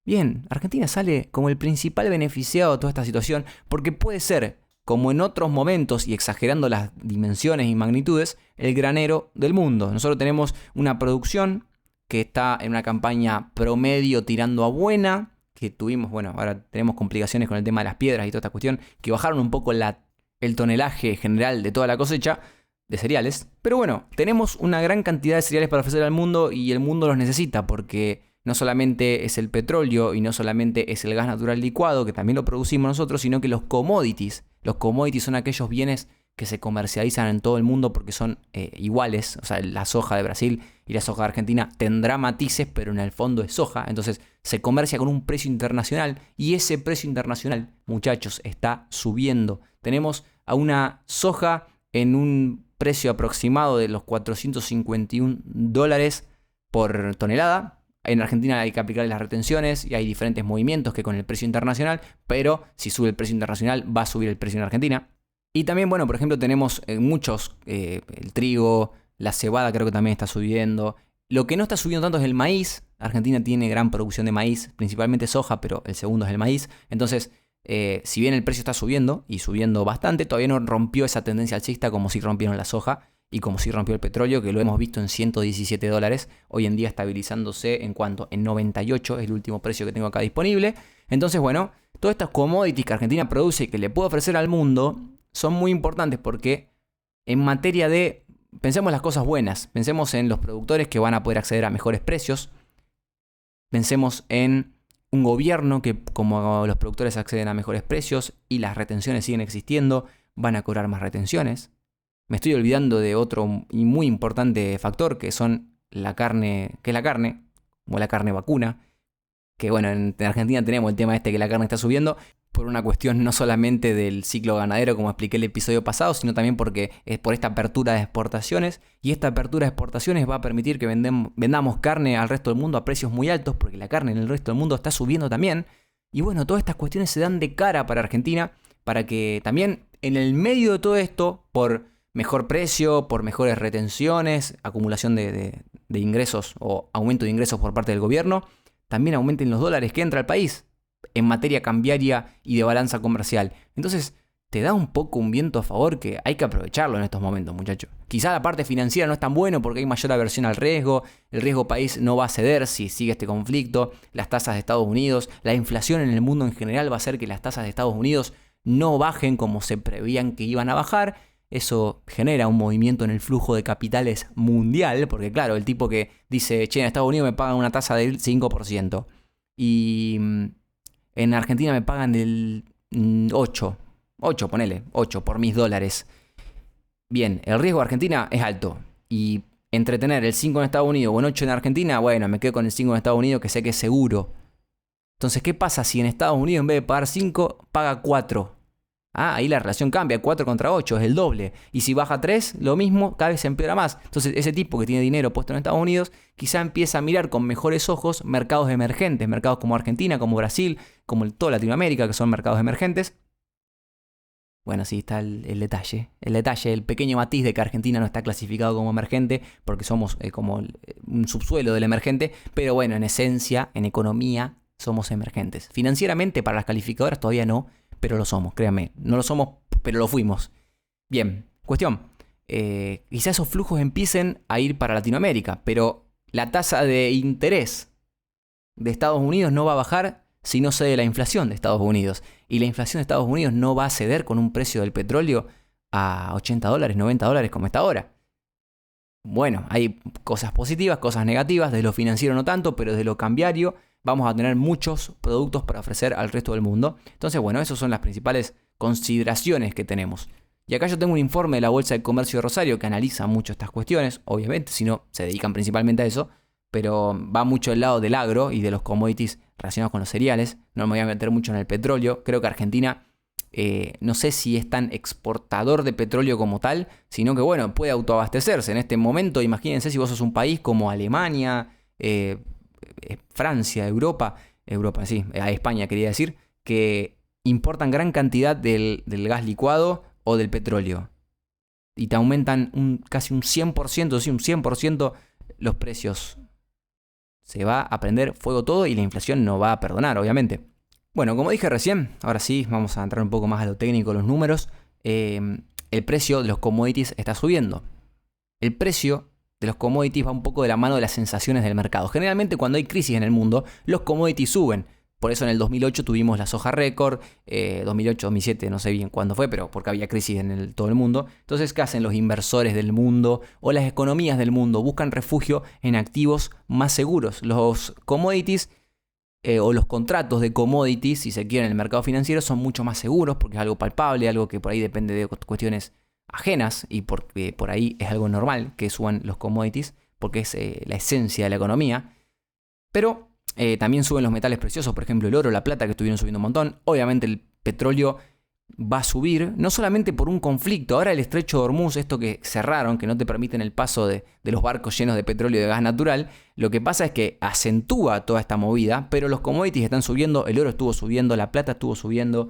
Bien, Argentina sale como el principal beneficiado de toda esta situación porque puede ser, como en otros momentos y exagerando las dimensiones y magnitudes, el granero del mundo. Nosotros tenemos una producción que está en una campaña promedio tirando a buena, que tuvimos, bueno, ahora tenemos complicaciones con el tema de las piedras y toda esta cuestión, que bajaron un poco el tonelaje general de toda la cosecha de cereales. Pero bueno, tenemos una gran cantidad de cereales para ofrecer al mundo y el mundo los necesita porque no solamente es el petróleo y no solamente es el gas natural licuado, que también lo producimos nosotros, sino que los commodities son aquellos bienes que se comercializan en todo el mundo porque son iguales. O sea, la soja de Brasil y la soja de Argentina tendrá matices, pero en el fondo es soja. Entonces se comercia con un precio internacional y ese precio internacional, muchachos, está subiendo. Tenemos a una soja en un precio aproximado de los $451 por tonelada. En Argentina hay que aplicar las retenciones y hay diferentes movimientos que con el precio internacional, pero si sube el precio internacional va a subir el precio en Argentina. Y también, bueno, por ejemplo, tenemos muchos, el trigo, la cebada creo que también está subiendo. Lo que no está subiendo tanto es el maíz. Argentina tiene gran producción de maíz, principalmente soja, pero el segundo es el maíz. Entonces, si bien el precio está subiendo y subiendo bastante, todavía no rompió esa tendencia alcista como si rompieron la soja. Y como si rompió el petróleo, que lo hemos visto en $117, hoy en día estabilizándose en cuanto en 98, es el último precio que tengo acá disponible. Entonces, bueno, todas estas commodities que Argentina produce y que le puede ofrecer al mundo son muy importantes porque en materia de, pensemos las cosas buenas, pensemos en los productores que van a poder acceder a mejores precios, pensemos en un gobierno que como los productores acceden a mejores precios y las retenciones siguen existiendo, van a cobrar más retenciones. Me estoy olvidando de otro y muy importante factor que son la carne, que es la carne, como la carne vacuna, que bueno, en Argentina tenemos el tema este que la carne está subiendo por una cuestión no solamente del ciclo ganadero como expliqué el episodio pasado, sino también porque es por esta apertura de exportaciones y esta apertura de exportaciones va a permitir que vendamos carne al resto del mundo a precios muy altos porque la carne en el resto del mundo está subiendo también. Y bueno, todas estas cuestiones se dan de cara para Argentina para que también en el medio de todo esto, por mejor precio, por mejores retenciones, acumulación de ingresos o aumento de ingresos por parte del gobierno, también aumenten los dólares que entra al país en materia cambiaria y de balanza comercial. Entonces te da un poco un viento a favor que hay que aprovecharlo en estos momentos, muchachos. Quizá la parte financiera no es tan bueno porque hay mayor aversión al riesgo, el riesgo país no va a ceder si sigue este conflicto, las tasas de Estados Unidos, la inflación en el mundo en general va a hacer que las tasas de Estados Unidos no bajen como se prevían que iban a bajar. Eso genera un movimiento en el flujo de capitales mundial, porque claro, el tipo que dice, che, en Estados Unidos me pagan una tasa del 5% y en Argentina me pagan del 8, ponele, 8 por mis dólares. Bien, el riesgo de Argentina es alto y entre tener el 5 en Estados Unidos o el 8 en Argentina, bueno, me quedo con el 5 en Estados Unidos que sé que es seguro. Entonces, ¿qué pasa si en Estados Unidos en vez de pagar 5, paga 4? Ahí la relación cambia, 4 contra 8, es el doble. Y si baja 3, lo mismo, cada vez se empeora más. Entonces ese tipo que tiene dinero puesto en Estados Unidos, quizá empieza a mirar con mejores ojos mercados emergentes, mercados como Argentina, como Brasil, como toda Latinoamérica, que son mercados emergentes. Bueno, sí, está el detalle, el pequeño matiz de que Argentina no está clasificado como emergente, porque somos como un subsuelo del emergente, pero bueno, en esencia, en economía, somos emergentes. Financieramente, para las calificadoras todavía no, pero lo somos, créanme. No lo somos, pero lo fuimos. Bien, cuestión. Quizá esos flujos empiecen a ir para Latinoamérica, pero la tasa de interés de Estados Unidos no va a bajar si no cede la inflación de Estados Unidos. Y la inflación de Estados Unidos no va a ceder con un precio del petróleo a $80, $90 como está ahora. Bueno, hay cosas positivas, cosas negativas, desde lo financiero no tanto, pero desde lo cambiario vamos a tener muchos productos para ofrecer al resto del mundo. Entonces, bueno, esas son las principales consideraciones que tenemos. Y acá yo tengo un informe de la Bolsa de Comercio de Rosario que analiza mucho estas cuestiones, obviamente, si no se dedican principalmente a eso, pero va mucho del lado del agro y de los commodities relacionados con los cereales. No me voy a meter mucho en el petróleo. Creo que Argentina no sé si es tan exportador de petróleo como tal, sino que bueno, puede autoabastecerse. En este momento, imagínense si vos sos un país como Alemania, Francia, Europa, sí, a España quería decir, que importan gran cantidad del gas licuado o del petróleo. Y te aumentan casi un 100%, sí, un 100% los precios. Se va a prender fuego todo y la inflación no va a perdonar, obviamente. Bueno, como dije recién, ahora sí, vamos a entrar un poco más a lo técnico, los números. El precio de los commodities está subiendo. El precio de los commodities va un poco de la mano de las sensaciones del mercado. Generalmente cuando hay crisis en el mundo, los commodities suben. Por eso en el 2008 tuvimos la soja récord, 2008, 2007, no sé bien cuándo fue, pero porque había crisis en todo el mundo. Entonces, ¿qué hacen los inversores del mundo o las economías del mundo? Buscan refugio en activos más seguros. Los commodities o los contratos de commodities, si se quiere, en el mercado financiero son mucho más seguros porque es algo palpable, algo que por ahí depende de cuestiones ajenas y porque por ahí es algo normal que suban los commodities porque es la esencia de la economía. Pero también suben los metales preciosos, por ejemplo el oro, la plata, que estuvieron subiendo un montón. Obviamente el petróleo va a subir, no solamente por un conflicto. Ahora el estrecho de Hormuz, esto que cerraron, que no te permiten el paso de los barcos llenos de petróleo y de gas natural, lo que pasa es que acentúa toda esta movida, pero los commodities están subiendo, el oro estuvo subiendo, la plata estuvo subiendo,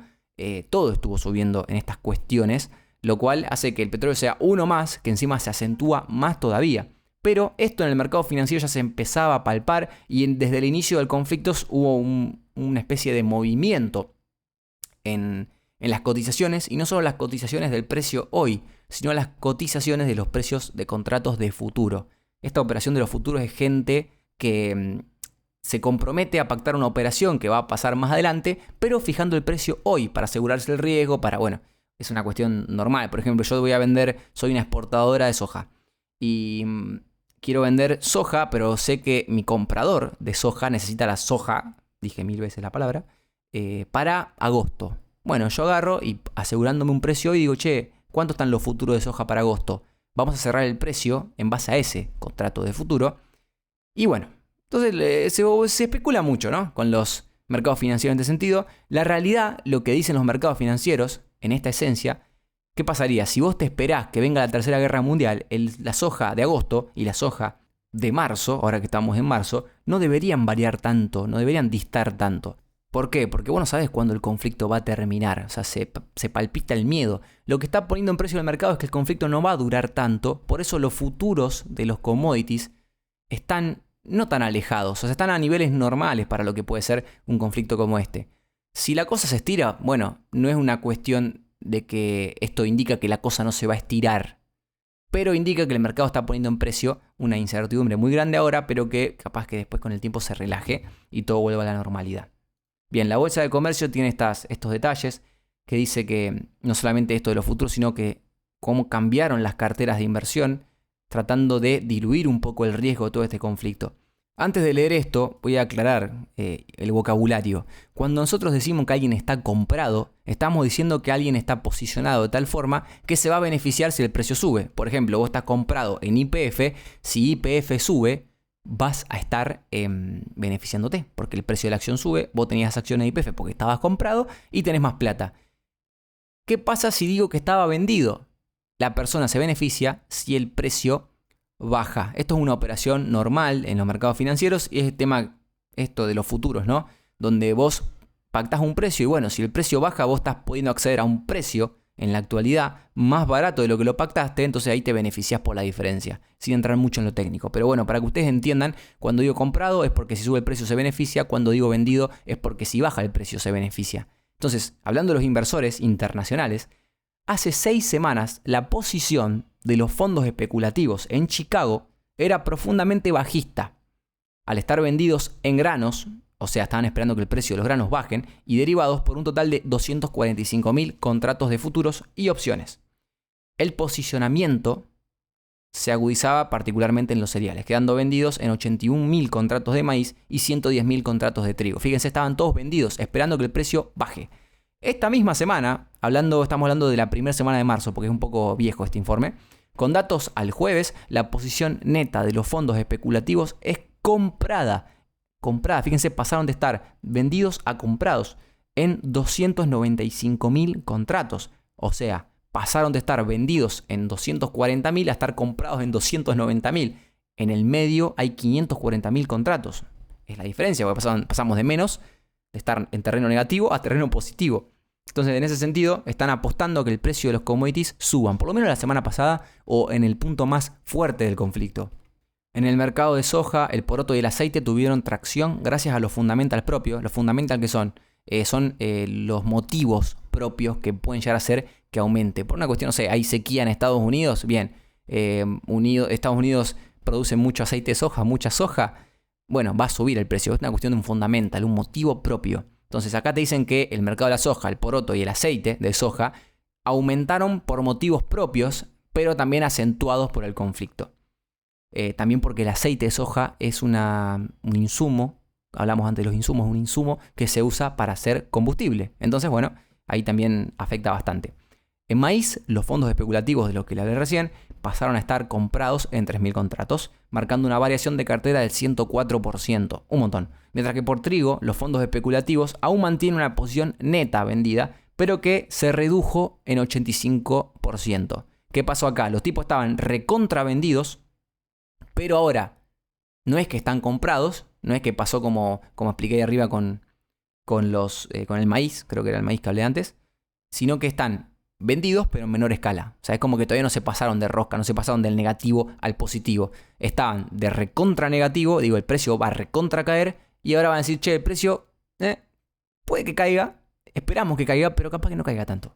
todo estuvo subiendo en estas cuestiones, lo cual hace que el petróleo sea uno más, que encima se acentúa más todavía. Pero esto en el mercado financiero ya se empezaba a palpar y desde el inicio del conflicto hubo una especie de movimiento en las cotizaciones, y no solo las cotizaciones del precio hoy, sino las cotizaciones de los precios de contratos de futuro. Esta operación de los futuros es gente que se compromete a pactar una operación que va a pasar más adelante, pero fijando el precio hoy para asegurarse el riesgo, es una cuestión normal. Por ejemplo, yo voy a vender, soy una exportadora de soja y quiero vender soja, pero sé que mi comprador de soja necesita la soja, dije 1000 veces la palabra, para agosto. Bueno, yo agarro y asegurándome un precio y digo, che, ¿cuánto están los futuros de soja para agosto? Vamos a cerrar el precio en base a ese contrato de futuro. Y bueno, entonces se especula mucho, ¿no? Con los mercados financieros en este sentido. La realidad, lo que dicen los mercados financieros, en esta esencia, ¿qué pasaría? Si vos te esperás que venga la Tercera Guerra Mundial, la soja de agosto y la soja de marzo, ahora que estamos en marzo, no deberían variar tanto, no deberían distar tanto. ¿Por qué? Porque vos no sabés cuándo el conflicto va a terminar, o sea, se palpita el miedo. Lo que está poniendo en precio el mercado es que el conflicto no va a durar tanto, por eso los futuros de los commodities están no tan alejados, o sea, están a niveles normales para lo que puede ser un conflicto como este. Si la cosa se estira, bueno, no es una cuestión de que esto indica que la cosa no se va a estirar, pero indica que el mercado está poniendo en precio una incertidumbre muy grande ahora, pero que capaz que después con el tiempo se relaje y todo vuelva a la normalidad. Bien, la Bolsa de Comercio tiene estos detalles que dice que no solamente esto de los futuros, sino que cómo cambiaron las carteras de inversión tratando de diluir un poco el riesgo de todo este conflicto. Antes de leer esto, voy a aclarar el vocabulario. Cuando nosotros decimos que alguien está comprado, estamos diciendo que alguien está posicionado de tal forma que se va a beneficiar si el precio sube. Por ejemplo, vos estás comprado en YPF, si YPF sube, vas a estar beneficiándote, porque el precio de la acción sube, vos tenías acciones de YPF porque estabas comprado y tenés más plata. ¿Qué pasa si digo que estaba vendido? La persona se beneficia si el precio baja. Esto es una operación normal en los mercados financieros y es el tema esto de los futuros, ¿no? Donde vos pactás un precio y bueno, si el precio baja, vos estás pudiendo acceder a un precio en la actualidad más barato de lo que lo pactaste, entonces ahí te beneficias por la diferencia, sin entrar mucho en lo técnico. Pero bueno, para que ustedes entiendan, cuando digo comprado es porque si sube el precio se beneficia, cuando digo vendido es porque si baja el precio se beneficia. Entonces, hablando de los inversores internacionales, hace 6 semanas la posición de los fondos especulativos en Chicago era profundamente bajista. Al estar vendidos en granos, o sea, estaban esperando que el precio de los granos bajen, y derivados por un total de 245.000 contratos de futuros y opciones. El posicionamiento se agudizaba particularmente en los cereales, quedando vendidos en 81.000 contratos de maíz y 110.000 contratos de trigo. Fíjense, estaban todos vendidos, esperando que el precio baje. Esta misma semana, estamos hablando de la primera semana de marzo, porque es un poco viejo este informe, con datos al jueves, la posición neta de los fondos especulativos es comprada. Fíjense, pasaron de estar vendidos a comprados en 295.000 contratos. O sea, pasaron de estar vendidos en 240.000 a estar comprados en 290.000. En el medio hay 540.000 contratos. Es la diferencia, porque pasamos de menos, de estar en terreno negativo a terreno positivo. Entonces, en ese sentido, están apostando a que el precio de los commodities suban, por lo menos la semana pasada o en el punto más fuerte del conflicto. En el mercado de soja, el poroto y el aceite tuvieron tracción gracias a los fundamentals propios. Los fundamentals que son los motivos propios que pueden llegar a hacer que aumente. Por una cuestión, no sé, hay sequía en Estados Unidos. Bien, Estados Unidos produce mucho aceite de soja, mucha soja. Bueno, va a subir el precio. Es una cuestión de un fundamental, un motivo propio. Entonces acá te dicen que el mercado de la soja, el poroto y el aceite de soja aumentaron por motivos propios, pero también acentuados por el conflicto. También porque el aceite de soja es un insumo, hablamos antes de los insumos, un insumo que se usa para hacer combustible. Entonces, bueno, ahí también afecta bastante. En maíz, los fondos especulativos de los que le hablé recién pasaron a estar comprados en 3.000 contratos, marcando una variación de cartera del 104%, un montón. Mientras que por trigo, los fondos especulativos aún mantienen una posición neta vendida, pero que se redujo en 85%. ¿Qué pasó acá? Los tipos estaban recontravendidos, pero ahora no es que están comprados, no es que pasó como expliqué ahí arriba con el maíz, creo que era el maíz que hablé antes, sino que están vendidos pero en menor escala. O sea, es como que todavía no se pasaron de rosca, no se pasaron del negativo al positivo. Estaban de recontra negativo, digo, el precio va a recontra caer y ahora van a decir, che, el precio puede que caiga, esperamos que caiga, pero capaz que no caiga tanto.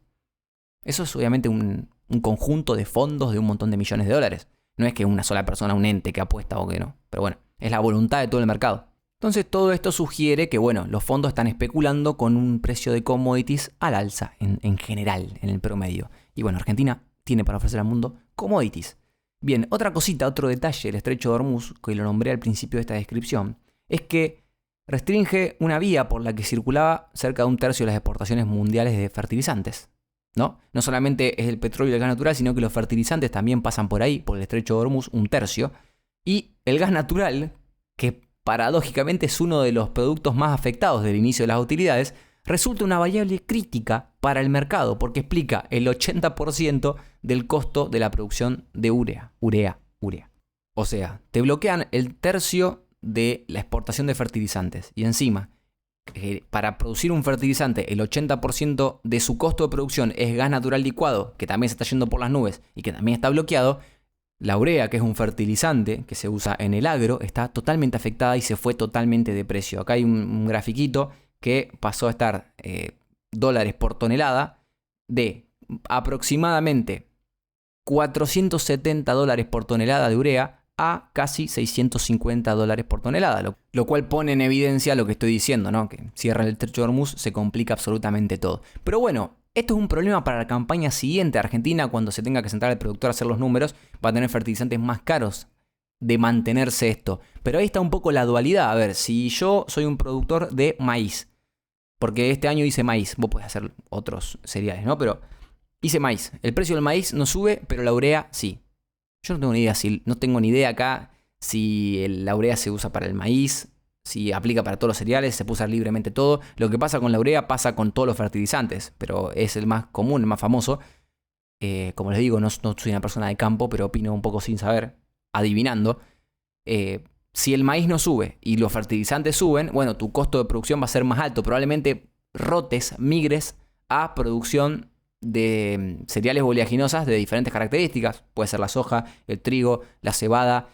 Eso es obviamente un conjunto de fondos de un montón de millones de dólares. No es que una sola persona, un ente que apuesta o que no. Pero bueno, es la voluntad de todo el mercado. Entonces todo esto sugiere que, bueno, los fondos están especulando con un precio de commodities al alza en general, en el promedio. Y bueno, Argentina tiene para ofrecer al mundo commodities. Bien, otra cosita, otro detalle del estrecho de Hormuz, que lo nombré al principio de esta descripción, es que restringe una vía por la que circulaba cerca de 1/3 de las exportaciones mundiales de fertilizantes. ¿No? No solamente es el petróleo y el gas natural, sino que los fertilizantes también pasan por ahí, por el estrecho de Hormuz, 1/3. Y el gas natural, que paradójicamente es uno de los productos más afectados del inicio de las hostilidades, resulta una variable crítica para el mercado, porque explica el 80% del costo de la producción de urea. O sea, te bloquean el 1/3 de la exportación de fertilizantes. Y encima, para producir un fertilizante, el 80% de su costo de producción es gas natural licuado, que también se está yendo por las nubes y que también está bloqueado. La urea, que es un fertilizante que se usa en el agro, está totalmente afectada y se fue totalmente de precio. Acá hay un grafiquito que pasó a estar dólares por tonelada de aproximadamente $470 por tonelada de urea a casi $650 por tonelada, lo cual pone en evidencia lo que estoy diciendo, ¿no? Que cierra el estrecho de Hormuz, se complica absolutamente todo. Pero bueno, esto es un problema para la campaña siguiente. Argentina, cuando se tenga que sentar el productor a hacer los números, va a tener fertilizantes más caros de mantenerse esto. Pero ahí está un poco la dualidad. A ver, si yo soy un productor de maíz, porque este año hice maíz, vos podés hacer otros cereales, ¿no? Pero hice maíz. El precio del maíz no sube, pero la urea sí. Yo no tengo ni idea acá si la urea se usa para el maíz, si aplica para todos los cereales, se puede usar libremente todo. Lo que pasa con la urea pasa con todos los fertilizantes, pero es el más común, el más famoso. Como les digo, no soy una persona de campo, pero opino un poco sin saber, adivinando. Si el maíz no sube y los fertilizantes suben, bueno, tu costo de producción va a ser más alto. Probablemente migres a producción de cereales oleaginosas de diferentes características. Puede ser la soja, el trigo, la cebada,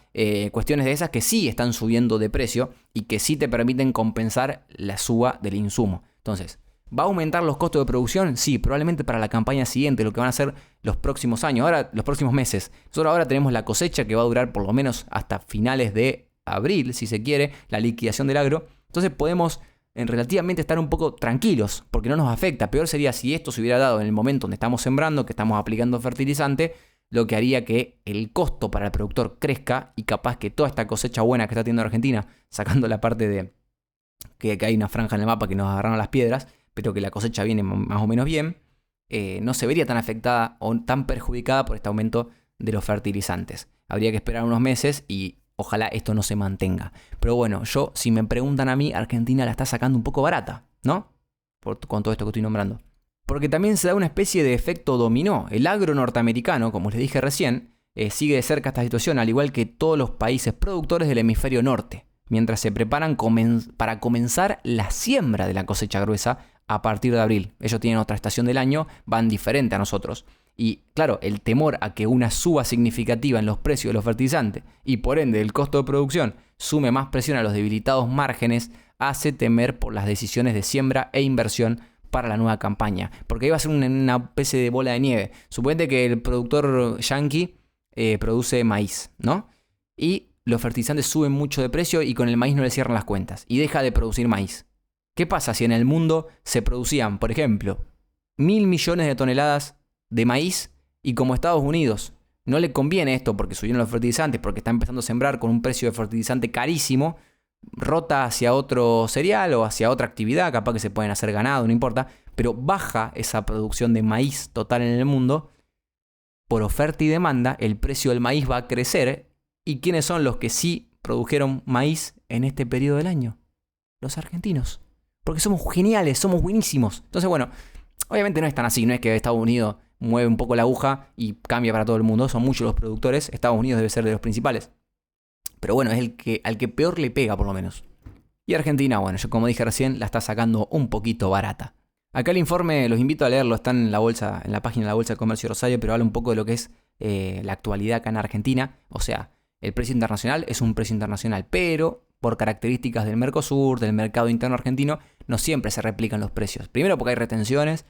cuestiones de esas que sí están subiendo de precio y que sí te permiten compensar la suba del insumo. Entonces, ¿va a aumentar los costos de producción? Sí, probablemente para la campaña siguiente, lo que van a ser los próximos años, ahora los próximos meses. Nosotros ahora tenemos la cosecha que va a durar por lo menos hasta finales de abril, si se quiere, la liquidación del agro. Entonces podemos relativamente estar un poco tranquilos, porque no nos afecta. Peor sería si esto se hubiera dado en el momento donde estamos sembrando, que estamos aplicando fertilizante, lo que haría que el costo para el productor crezca y capaz que toda esta cosecha buena que está teniendo Argentina, sacando la parte de que hay una franja en el mapa que nos agarraron las piedras, pero que la cosecha viene más o menos bien, no se vería tan afectada o tan perjudicada por este aumento de los fertilizantes. Habría que esperar unos meses y ojalá esto no se mantenga. Pero bueno, si me preguntan a mí, Argentina la está sacando un poco barata, ¿no? Con todo esto que estoy nombrando. Porque también se da una especie de efecto dominó. El agro norteamericano, como les dije recién, sigue de cerca esta situación, al igual que todos los países productores del hemisferio norte, mientras se preparan para comenzar la siembra de la cosecha gruesa a partir de abril. Ellos tienen otra estación del año, van diferente a nosotros. Y claro, el temor a que una suba significativa en los precios de los fertilizantes y por ende el costo de producción sume más presión a los debilitados márgenes hace temer por las decisiones de siembra e inversión para la nueva campaña. Porque ahí va a ser una especie de bola de nieve. Suponete que el productor yankee produce maíz, ¿no? Y los fertilizantes suben mucho de precio y con el maíz no le cierran las cuentas y deja de producir maíz. ¿Qué pasa si en el mundo se producían, por ejemplo, 1.000 millones de toneladas de maíz y como Estados Unidos no le conviene esto porque subieron los fertilizantes, porque está empezando a sembrar con un precio de fertilizante carísimo, rota hacia otro cereal o hacia otra actividad, capaz que se pueden hacer ganado, no importa, pero baja esa producción de maíz total en el mundo, por oferta y demanda el precio del maíz va a crecer. ¿Y quiénes son los que sí produjeron maíz en este periodo del año? Los argentinos. Porque somos geniales, somos buenísimos. Entonces, bueno, obviamente no es tan así, no es que Estados Unidos mueve un poco la aguja y cambia para todo el mundo. Son muchos los productores, Estados Unidos debe ser de los principales. Pero bueno, es al que peor le pega por lo menos. Y Argentina, bueno, yo como dije recién, la está sacando un poquito barata. Acá el informe, los invito a leerlo, está en la bolsa, en la página de la Bolsa de Comercio de Rosario, pero habla un poco de lo que es la actualidad acá en Argentina. O sea, el precio internacional es un precio internacional, pero por características del Mercosur, del mercado interno argentino, no siempre se replican los precios. Primero porque hay retenciones,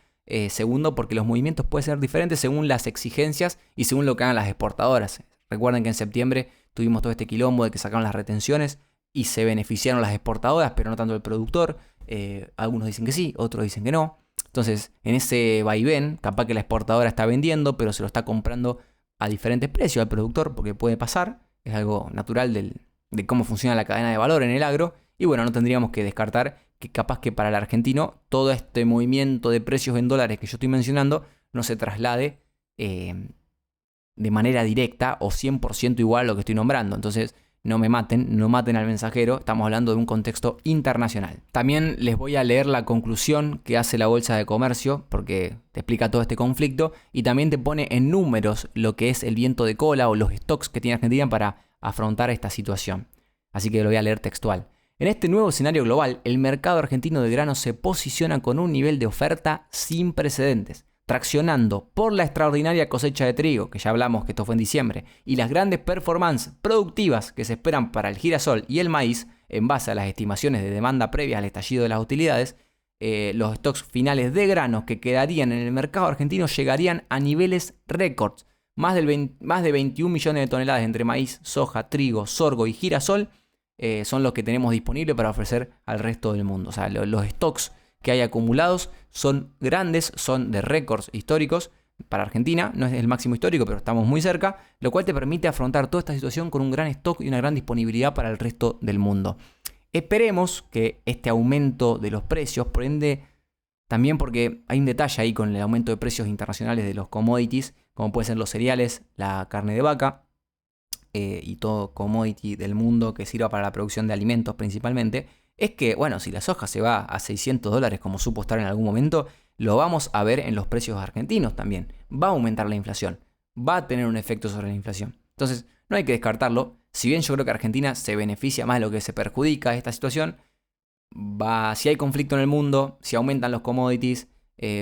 segundo porque los movimientos pueden ser diferentes según las exigencias y según lo que hagan las exportadoras. Recuerden que en septiembre tuvimos todo este quilombo de que sacaron las retenciones y se beneficiaron las exportadoras, pero no tanto el productor. Algunos dicen que sí, otros dicen que no. Entonces, en ese vaivén, capaz que la exportadora está vendiendo, pero se lo está comprando a diferentes precios al productor, porque puede pasar. Es algo natural de cómo funciona la cadena de valor en el agro. Y bueno, no tendríamos que descartar que capaz que para el argentino todo este movimiento de precios en dólares que yo estoy mencionando no se traslade de manera directa o 100% igual a lo que estoy nombrando. Entonces, no maten al mensajero, estamos hablando de un contexto internacional. También les voy a leer la conclusión que hace la Bolsa de Comercio, porque te explica todo este conflicto y también te pone en números lo que es el viento de cola o los stocks que tiene Argentina para afrontar esta situación. Así que lo voy a leer textual. En este nuevo escenario global, el mercado argentino de granos se posiciona con un nivel de oferta sin precedentes, traccionando por la extraordinaria cosecha de trigo, que ya hablamos que esto fue en diciembre, y las grandes performances productivas que se esperan para el girasol y el maíz, en base a las estimaciones de demanda previas al estallido de las hostilidades, los stocks finales de granos que quedarían en el mercado argentino llegarían a niveles récords. Más de 21 millones de toneladas entre maíz, soja, trigo, sorgo y girasol son los que tenemos disponibles para ofrecer al resto del mundo. O sea, los stocks que hay acumulados son grandes, son de récords históricos para Argentina, no es el máximo histórico, pero estamos muy cerca, lo cual te permite afrontar toda esta situación con un gran stock y una gran disponibilidad para el resto del mundo. Esperemos que este aumento de los precios, por ende, también porque hay un detalle ahí con el aumento de precios internacionales de los commodities, como pueden ser los cereales, la carne de vaca y todo commodity del mundo que sirva para la producción de alimentos principalmente, es que, bueno, si la soja se va a $600 como supo estar en algún momento, lo vamos a ver en los precios argentinos también. Va a aumentar la inflación, va a tener un efecto sobre la inflación. Entonces, no hay que descartarlo. Si bien yo creo que Argentina se beneficia más de lo que se perjudica de esta situación, si hay conflicto en el mundo, si aumentan los commodities,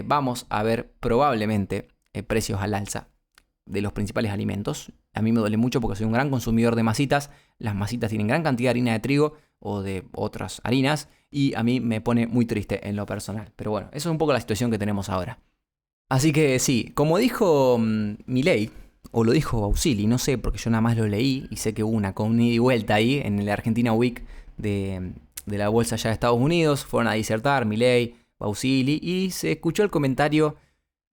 vamos a ver probablemente precios al alza de los principales alimentos. A mí me duele mucho porque soy un gran consumidor de masitas. Las masitas tienen gran cantidad de harina de trigo o de otras harinas y a mí me pone muy triste en lo personal. Pero bueno, eso es un poco la situación que tenemos ahora. Así que sí, como dijo Milei, o lo dijo Bausili, no sé, porque yo nada más lo leí y sé que hubo una con ida y vuelta ahí en el Argentina Week de la bolsa allá de Estados Unidos, fueron a disertar Milei, Bausili y se escuchó el comentario: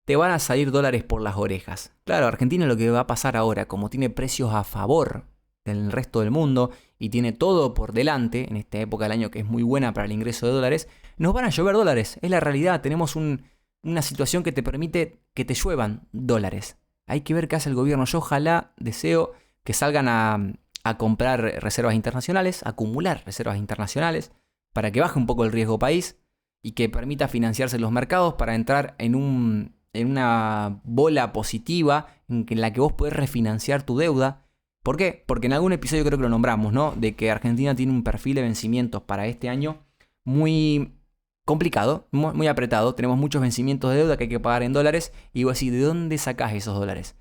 te van a salir dólares por las orejas. Claro, Argentina lo que va a pasar ahora, como tiene precios a favor del resto del mundo y tiene todo por delante en esta época del año que es muy buena para el ingreso de dólares, nos van a llover dólares. Es la realidad, tenemos una situación que te permite que te lluevan dólares. Hay que ver qué hace el gobierno. Yo ojalá, deseo que salgan a comprar reservas internacionales, a acumular reservas internacionales, para que baje un poco el riesgo país y que permita financiarse en los mercados para entrar en un en una bola positiva en la que vos podés refinanciar tu deuda. ¿Por qué? Porque en algún episodio creo que lo nombramos, ¿no? De que Argentina tiene un perfil de vencimientos para este año muy complicado, muy apretado. Tenemos muchos vencimientos de deuda que hay que pagar en dólares. Y vos decís, ¿de dónde sacás esos dólares?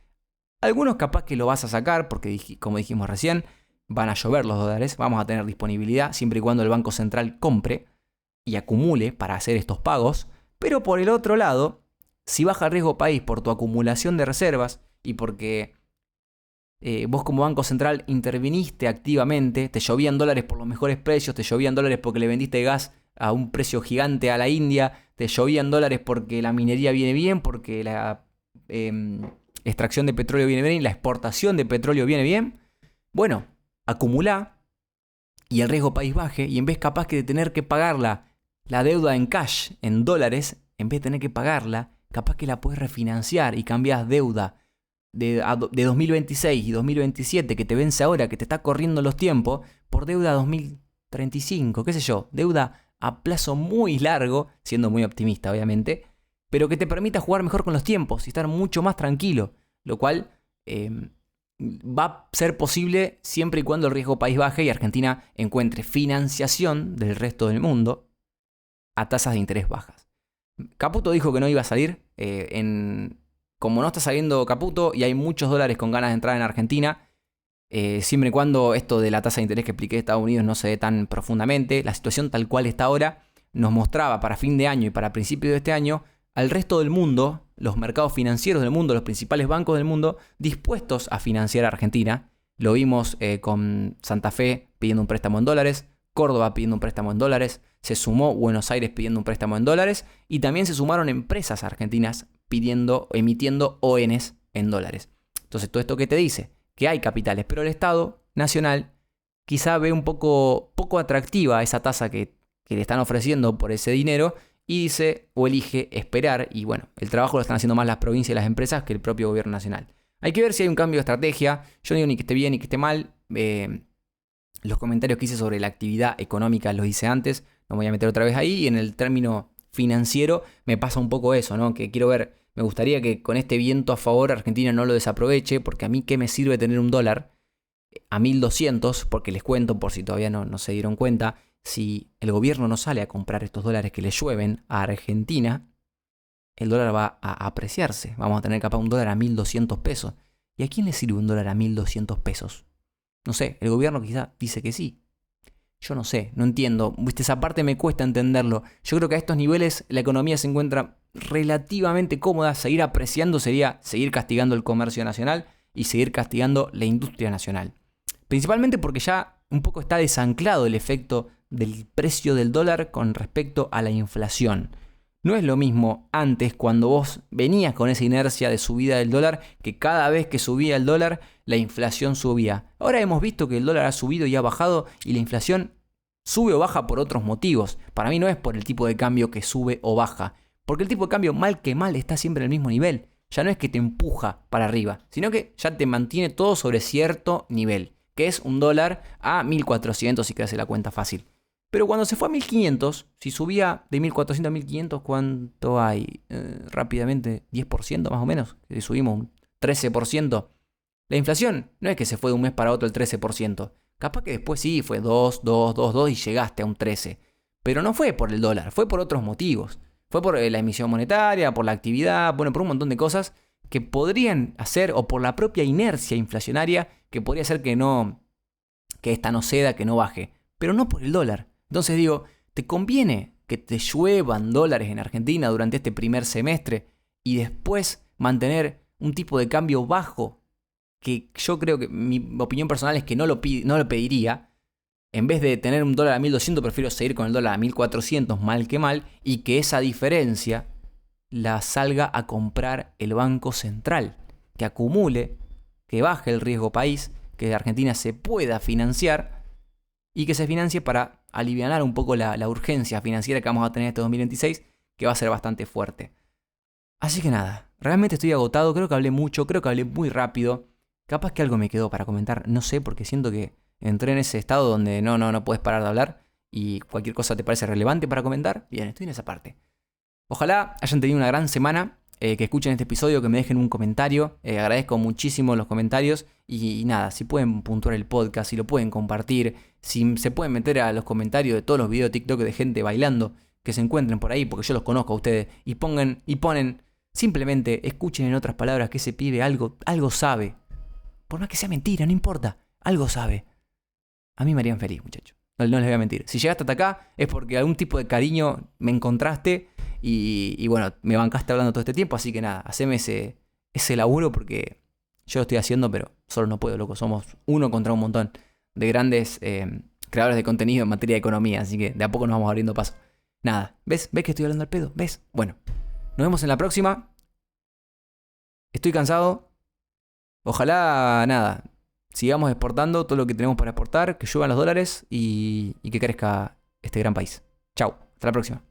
Algunos capaz que lo vas a sacar porque, como dijimos recién, van a llover los dólares. Vamos a tener disponibilidad siempre y cuando el Banco Central compre y acumule para hacer estos pagos. Pero por el otro lado, si baja el riesgo país por tu acumulación de reservas y porque vos como Banco Central interviniste activamente, te llovían dólares por los mejores precios, te llovían dólares porque le vendiste gas a un precio gigante a la India, te llovían dólares porque la minería viene bien, porque la extracción de petróleo viene bien y la exportación de petróleo viene bien. Bueno, acumulá y el riesgo país baje y en vez capaz que de tener que pagarla la deuda en cash, en dólares, en vez de tener que pagarla, capaz que la puedes refinanciar y cambiás deuda de 2026 y 2027 que te vence ahora, que te está corriendo los tiempos, por deuda 2035, qué sé yo, deuda a plazo muy largo, siendo muy optimista obviamente, pero que te permita jugar mejor con los tiempos y estar mucho más tranquilo, lo cual va a ser posible siempre y cuando el riesgo país baje y Argentina encuentre financiación del resto del mundo a tasas de interés bajas. Caputo dijo que no iba a salir como no está saliendo Caputo y hay muchos dólares con ganas de entrar en Argentina, siempre y cuando esto de la tasa de interés que expliqué de Estados Unidos no se dé tan profundamente, la situación tal cual está ahora nos mostraba para fin de año y para principios de este año al resto del mundo, los mercados financieros del mundo, los principales bancos del mundo, dispuestos a financiar a Argentina. Lo vimos con Santa Fe pidiendo un préstamo en dólares, Córdoba pidiendo un préstamo en dólares, se sumó Buenos Aires pidiendo un préstamo en dólares y también se sumaron empresas argentinas emitiendo ONs en dólares. Entonces, todo esto que te dice, que hay capitales, pero el Estado Nacional quizá ve un poco atractiva esa tasa que le están ofreciendo por ese dinero y dice o elige esperar y bueno, el trabajo lo están haciendo más las provincias y las empresas que el propio gobierno nacional. Hay que ver si hay un cambio de estrategia. Yo no digo ni que esté bien ni que esté mal. Los comentarios que hice sobre la actividad económica los hice antes, no me voy a meter otra vez ahí. Y en el término financiero me pasa un poco eso, ¿no? Que quiero ver, me gustaría que con este viento a favor Argentina no lo desaproveche, porque a mí qué me sirve tener un dólar a 1.200, porque les cuento por si todavía no se dieron cuenta, si el gobierno no sale a comprar estos dólares que le llueven a Argentina, el dólar va a apreciarse. Vamos a tener capaz un dólar a 1.200 pesos. ¿Y a quién le sirve un dólar a 1.200 pesos? No sé, el gobierno quizá dice que sí. Yo no sé, no entiendo. Esa parte me cuesta entenderlo. Yo creo que a estos niveles la economía se encuentra relativamente cómoda. Seguir apreciando sería seguir castigando el comercio nacional y seguir castigando la industria nacional. Principalmente porque ya un poco está desanclado el efecto del precio del dólar con respecto a la inflación. No es lo mismo antes cuando vos venías con esa inercia de subida del dólar, que cada vez que subía el dólar, la inflación subía. Ahora hemos visto que el dólar ha subido y ha bajado y la inflación sube o baja por otros motivos. Para mí no es por el tipo de cambio que sube o baja, porque el tipo de cambio mal que mal está siempre al mismo nivel. Ya no es que te empuja para arriba, sino que ya te mantiene todo sobre cierto nivel, que es un dólar a 1.400 si querés hacer la cuenta fácil. Pero cuando se fue a 1.500, si subía de 1.400 a 1.500, ¿cuánto hay? Rápidamente, 10% más o menos. Si subimos un 13%. La inflación no es que se fue de un mes para otro el 13%. Capaz que después sí, fue 2 y llegaste a un 13%. Pero no fue por el dólar, fue por otros motivos. Fue por la emisión monetaria, por la actividad, bueno, por un montón de cosas que podrían hacer, o por la propia inercia inflacionaria, que podría hacer que esta no ceda, que no baje. Pero no por el dólar. Entonces digo, ¿te conviene que te lluevan dólares en Argentina durante este primer semestre y después mantener un tipo de cambio bajo? Que yo creo que mi opinión personal es que no lo pediría. En vez de tener un dólar a 1.200, prefiero seguir con el dólar a 1.400 mal que mal y que esa diferencia la salga a comprar el Banco Central. Que acumule, que baje el riesgo país, que Argentina se pueda financiar y que se financie para alivianar un poco la urgencia financiera que vamos a tener este 2026, que va a ser bastante fuerte. Así que nada, realmente estoy agotado, creo que hablé mucho, creo que hablé muy rápido. Capaz que algo me quedó para comentar, no sé, porque siento que entré en ese estado donde no puedes parar de hablar y cualquier cosa te parece relevante para comentar. Bien, estoy en esa parte. Ojalá hayan tenido una gran semana. que escuchen este episodio, que me dejen un comentario. Agradezco muchísimo los comentarios. Y nada, si pueden puntuar el podcast, si lo pueden compartir, si se pueden meter a los comentarios de todos los videos de TikTok de gente bailando que se encuentren por ahí, porque yo los conozco a ustedes, y ponen, simplemente escuchen en otras palabras que ese pibe algo sabe. Por más que sea mentira, no importa, algo sabe. A mí me harían feliz, muchachos. No les voy a mentir. Si llegaste hasta acá es porque algún tipo de cariño me encontraste y bueno, me bancaste hablando todo este tiempo. Así que nada, haceme ese laburo porque yo lo estoy haciendo, pero solo no puedo, loco. Somos uno contra un montón de grandes creadores de contenido en materia de economía. Así que de a poco nos vamos abriendo paso. Nada, ¿ves? ¿Ves que estoy hablando al pedo? ¿Ves? Bueno, nos vemos en la próxima. Estoy cansado. Ojalá, nada, sigamos exportando todo lo que tenemos para exportar, que lluevan los dólares y que crezca este gran país. Chau, hasta la próxima.